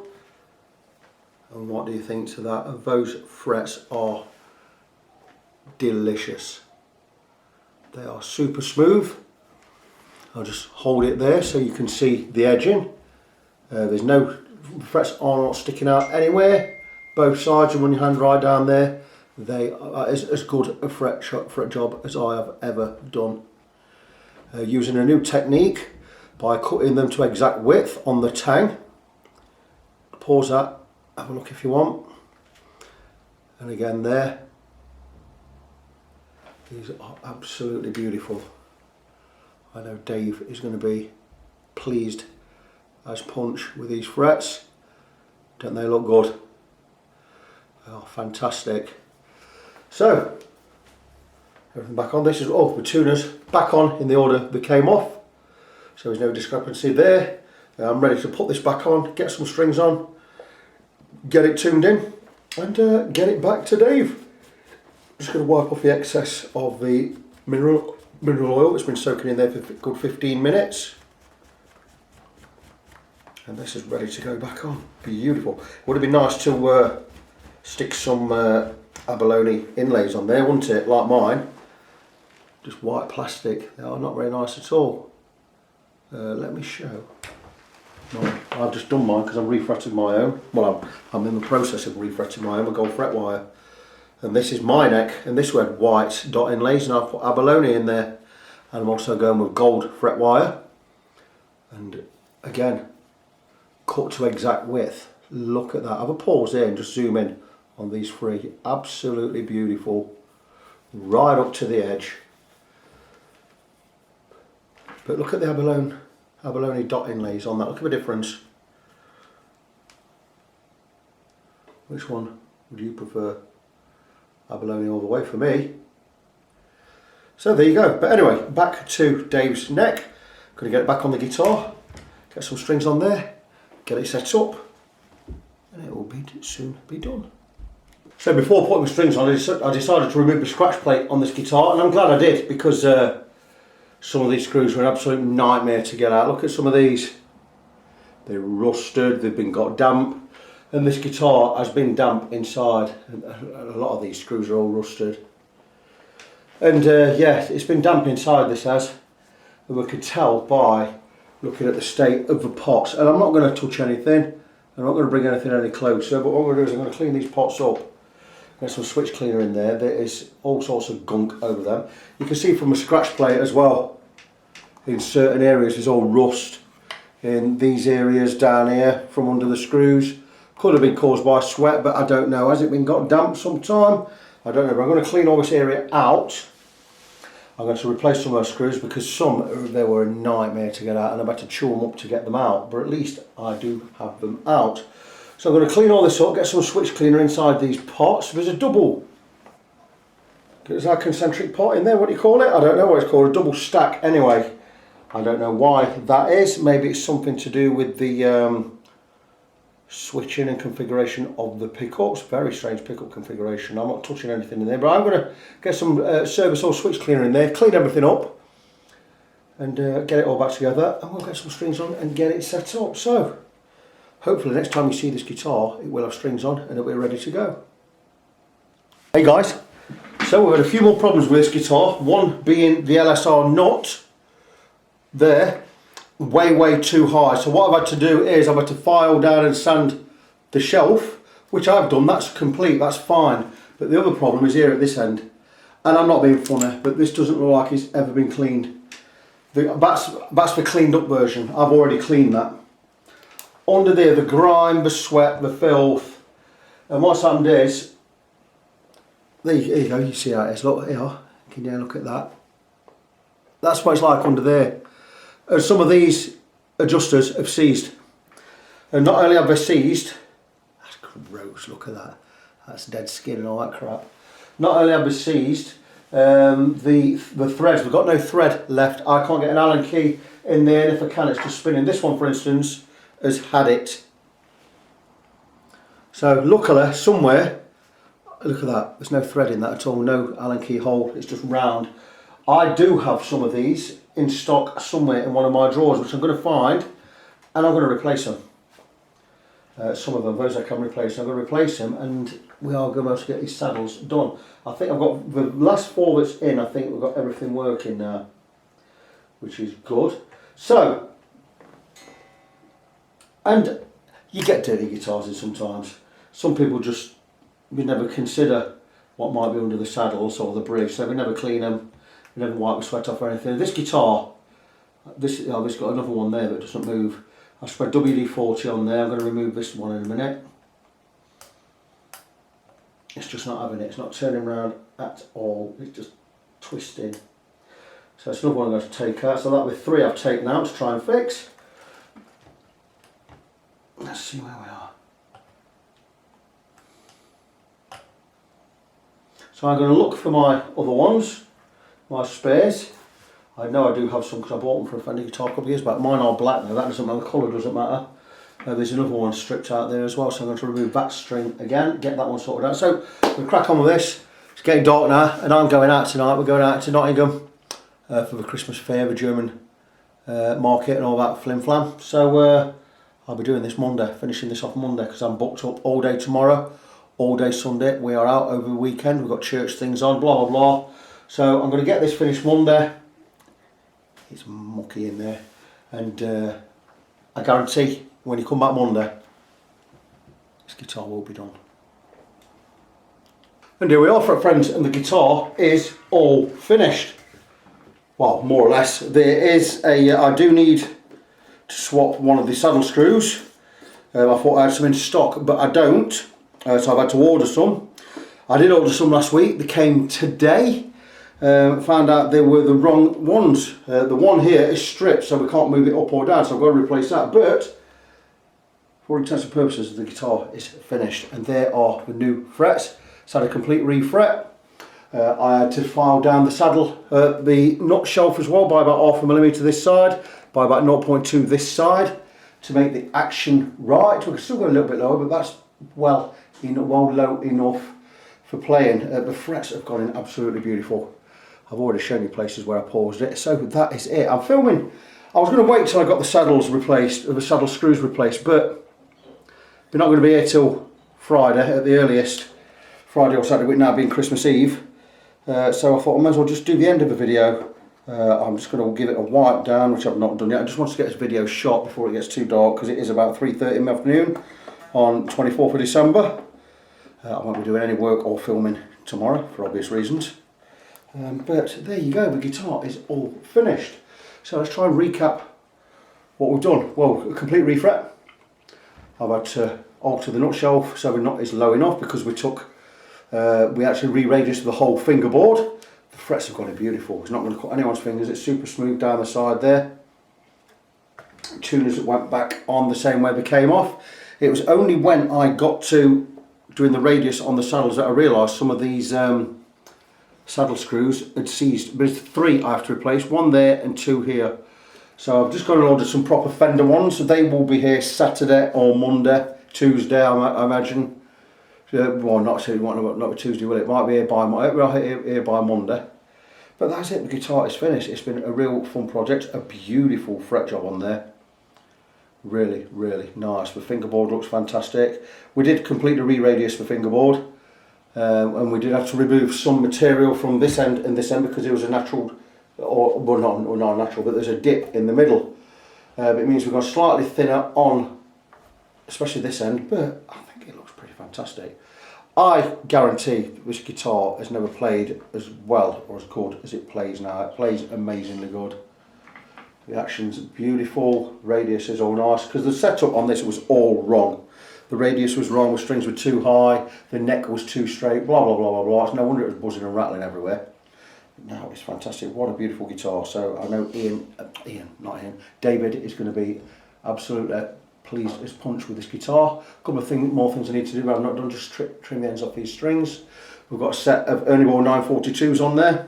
And what do you think to that? Those frets are delicious. They are super smooth. I'll just hold it there so you can see the edging. There's no, the frets are not sticking out anywhere. Both sides, you run your hand right down there. They are as good a fret job as I have ever done. Using a new technique by cutting them to exact width on the tang. Pause that, have a look if you want. And again there. These are absolutely beautiful. I know Dave is going to be pleased as punch with these frets. Don't they look good? They are fantastic. So, everything back on. This is all the tuners back on in the order they came off. So there's no discrepancy there. I'm ready to put this back on, get some strings on, get it tuned in, and get it back to Dave. Just going to wipe off the excess of the mineral oil that's been soaking in there for a good 15 minutes. And this is ready to go back on. Beautiful. Would have been nice to stick some abalone inlays on there, wouldn't it? Like mine. Just white plastic. They are not very nice at all. Let me show. No, I've just done mine because I'm refretting my own. Well, I'm in the process of refretting my own with gold fret wire. And this is my neck, and this had white dot inlays, and I've put abalone in there. And I'm also going with gold fret wire. And again, cut to exact width. Look at that. Have a pause there and just zoom in on these three. Absolutely beautiful. Right up to the edge. But look at the abalone dot inlays on that. Look at the difference. Which one would you prefer? Abalone all the way for me. So there you go. But anyway, back to Dave's neck. Going to get it back on the guitar, get some strings on there, get it set up, and it will soon be done. So before putting the strings on, I decided to remove the scratch plate on this guitar, and I'm glad I did, because some of these screws were an absolute nightmare to get out. Look at some of these. They're rusted, they've got damp. And this guitar has been damp inside. A lot of these screws are all rusted. And yeah, it's been damp inside, this has. And we could tell by looking at the state of the pots. And I'm not going to touch anything. I'm not going to bring anything any closer. But what I'm going to do is I'm going to clean these pots up. Get some switch cleaner in there. There is all sorts of gunk over them. You can see from the scratch plate as well. In certain areas there's all rust. In these areas down here from under the screws. Could have been caused by sweat, but I don't know. Has it been got damp sometime? I don't know, but I'm going to clean all this area out. I'm going to replace some of those screws because some, they were a nightmare to get out, and I've had to chew them up to get them out, but at least I do have them out. So I'm going to clean all this up, get some switch cleaner inside these pots. There's a a concentric pot in there, what do you call it? I don't know what it's called, a double stack anyway. I don't know why that is. Maybe it's something to do with the switching and configuration of the pickups. Very strange pickup configuration. I'm not touching anything in there, but I'm going to get some service or switch cleaner in there, clean everything up, and get it all back together, and we'll get some strings on and get it set up. So hopefully next time you see this guitar, it will have strings on and it'll be ready to go. Hey guys, so we've had a few more problems with this guitar. One being the LSR nut there, way too high. So what I've had to do is I've had to file down and sand the shelf, which I've done. That's complete, that's fine. But the other problem is here at this end, and I'm not being funny, but this doesn't look like it's ever been cleaned. That's the cleaned up version. I've already cleaned that. Under there, the grime, the sweat, the filth, and what's happened is, there you go, you see how it is. Look here, can you look at that? That's what it's like under there. And some of these adjusters have seized. And not only have they seized, that's gross, look at that. That's dead skin and all that crap. Not only have they seized the threads, we've got no thread left. I can't get an Allen key in there, and if I can it's just spinning. This one for instance has had it. So luckily somewhere, look at that, there's no thread in that at all, no Allen key hole, it's just round. I do have some of these in stock somewhere in one of my drawers, which I'm going to find, and I'm going to replace them. Some of them, those I can replace, I'm going to replace them, and we are going to get these saddles done. I think I've got the last 4 that's in, I think we've got everything working now, which is good. So, and you get dirty guitars in sometimes. Some people just, we never consider what might be under the saddles or the bridge, so we never clean them, we never wipe the sweat off or anything. This guitar, this got another one there that doesn't move. I spread WD-40 on there. I'm going to remove this one in a minute. It's just not having it, it's not turning around at all, it's just twisting. So it's another one I'm going to take out. So that'll be 3 I've taken out to try and fix. Let's see where we are. So I'm going to look for my other ones, my spares. I know I do have some because I bought them for a Fender guitar a couple of years back. Mine are black now, that doesn't matter, the colour doesn't matter. There's another one stripped out there as well, so I'm going to remove that string again, get that one sorted out. So we'll crack on with this. It's getting dark now and I'm going out tonight. We're going out to Nottingham for the Christmas fair, the German market and all that flim flam. So I'll be doing this Monday, finishing this off Monday because I'm booked up all day tomorrow, all day Sunday. We are out over the weekend, we've got church things on, blah blah blah. So I'm going to get this finished Monday. It's mucky in there, and I guarantee when you come back Monday this guitar will be done. And here we are, friends, and the guitar is all finished. Well, more or less. There is a, I do need to swap one of the saddle screws. I thought I had some in stock, but I don't, so I've had to order some. I did order some last week, they came today. Found out they were the wrong ones. The one here is stripped, so we can't move it up or down, so I've got to replace that. But for all intents and purposes, the guitar is finished, and there are the new frets. It's had a complete refret. I had to file down the saddle, the nut shelf as well, by about 0.5 millimetre this side, by about 0.2 this side, to make the action right. We can still go a little bit lower, but that's well low enough for playing. The frets have gone in absolutely beautiful. I've already shown you places where I paused it, so that is it. I'm filming. I was going to wait till I got the saddles replaced, or the saddle screws replaced, but we're not going to be here till Friday at the earliest. Friday or Saturday, with now being Christmas Eve. So I thought I might as well just do the end of the video. I'm just going to give it a wipe down, which I've not done yet. I just want to get this video shot before it gets too dark, because it is about 3:30 in the afternoon on 24th of December. I won't be doing any work or filming tomorrow for obvious reasons. But there you go, the guitar is all finished. So let's try and recap what we've done. Well, a complete refret. I've had to alter the nut shelf so the nut is low enough, because we actually re-radiused the whole fingerboard. The frets have got it beautiful. It's not going to cut anyone's fingers. It's super smooth down the side there. Tuners that went back on the same way they came off. It was only when I got to doing the radius on the saddles that I realised some of these saddle screws had seized. There's 3 I have to replace, 1 there and 2 here. So I've just got to order some proper Fender ones. So they will be here Saturday or Monday, Tuesday I imagine. Well, not Tuesday, will it? It might be here by Monday. But that's it, the guitar is finished. It's been a real fun project, a beautiful fret job on there. Really, really nice. The fingerboard looks fantastic. We did completely re-radius the fingerboard, and we did have to remove some material from this end and this end because it was a natural, well not natural, but there's a dip in the middle. It means we've gone slightly thinner on, especially this end, but I think it looks pretty fantastic. I guarantee this guitar has never played as well or as good as it plays now. It plays amazingly good. The action's beautiful, radius is all nice, because the setup on this was all wrong. The radius was wrong, the strings were too high, the neck was too straight, blah blah blah blah blah. It's no wonder it was buzzing and rattling everywhere. now it's fantastic. What a beautiful guitar. So I know David is going to be absolutely pleased as punch with this guitar. A couple of more things I need to do, but I've not done, just trim the ends off these strings. We've got a set of Ernie Ball 942s on there.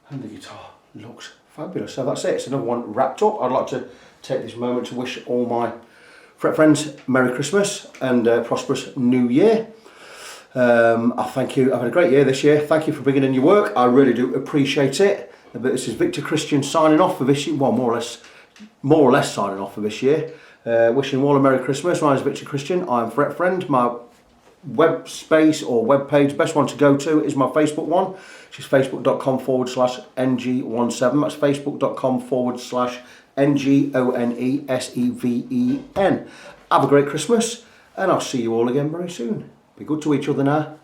And the guitar looks fabulous. So that's it. It's another one wrapped up. I'd like to take this moment to wish all my Fret friends Merry Christmas and prosperous New Year. I thank you. I've had a great year this year. Thank you for bringing in your work. I really do appreciate it. But this is Victor Christian signing off for this year. Well, more or less signing off for this year. Wishing you all a Merry Christmas. My name is Victor Christian. I'm Fret Friend. My web space or web page, best one to go to is my Facebook one, which is facebook.com/ng17. That's facebook.com/NGONESEVEN. Have a great Christmas, and I'll see you all again very soon. Be good to each other now.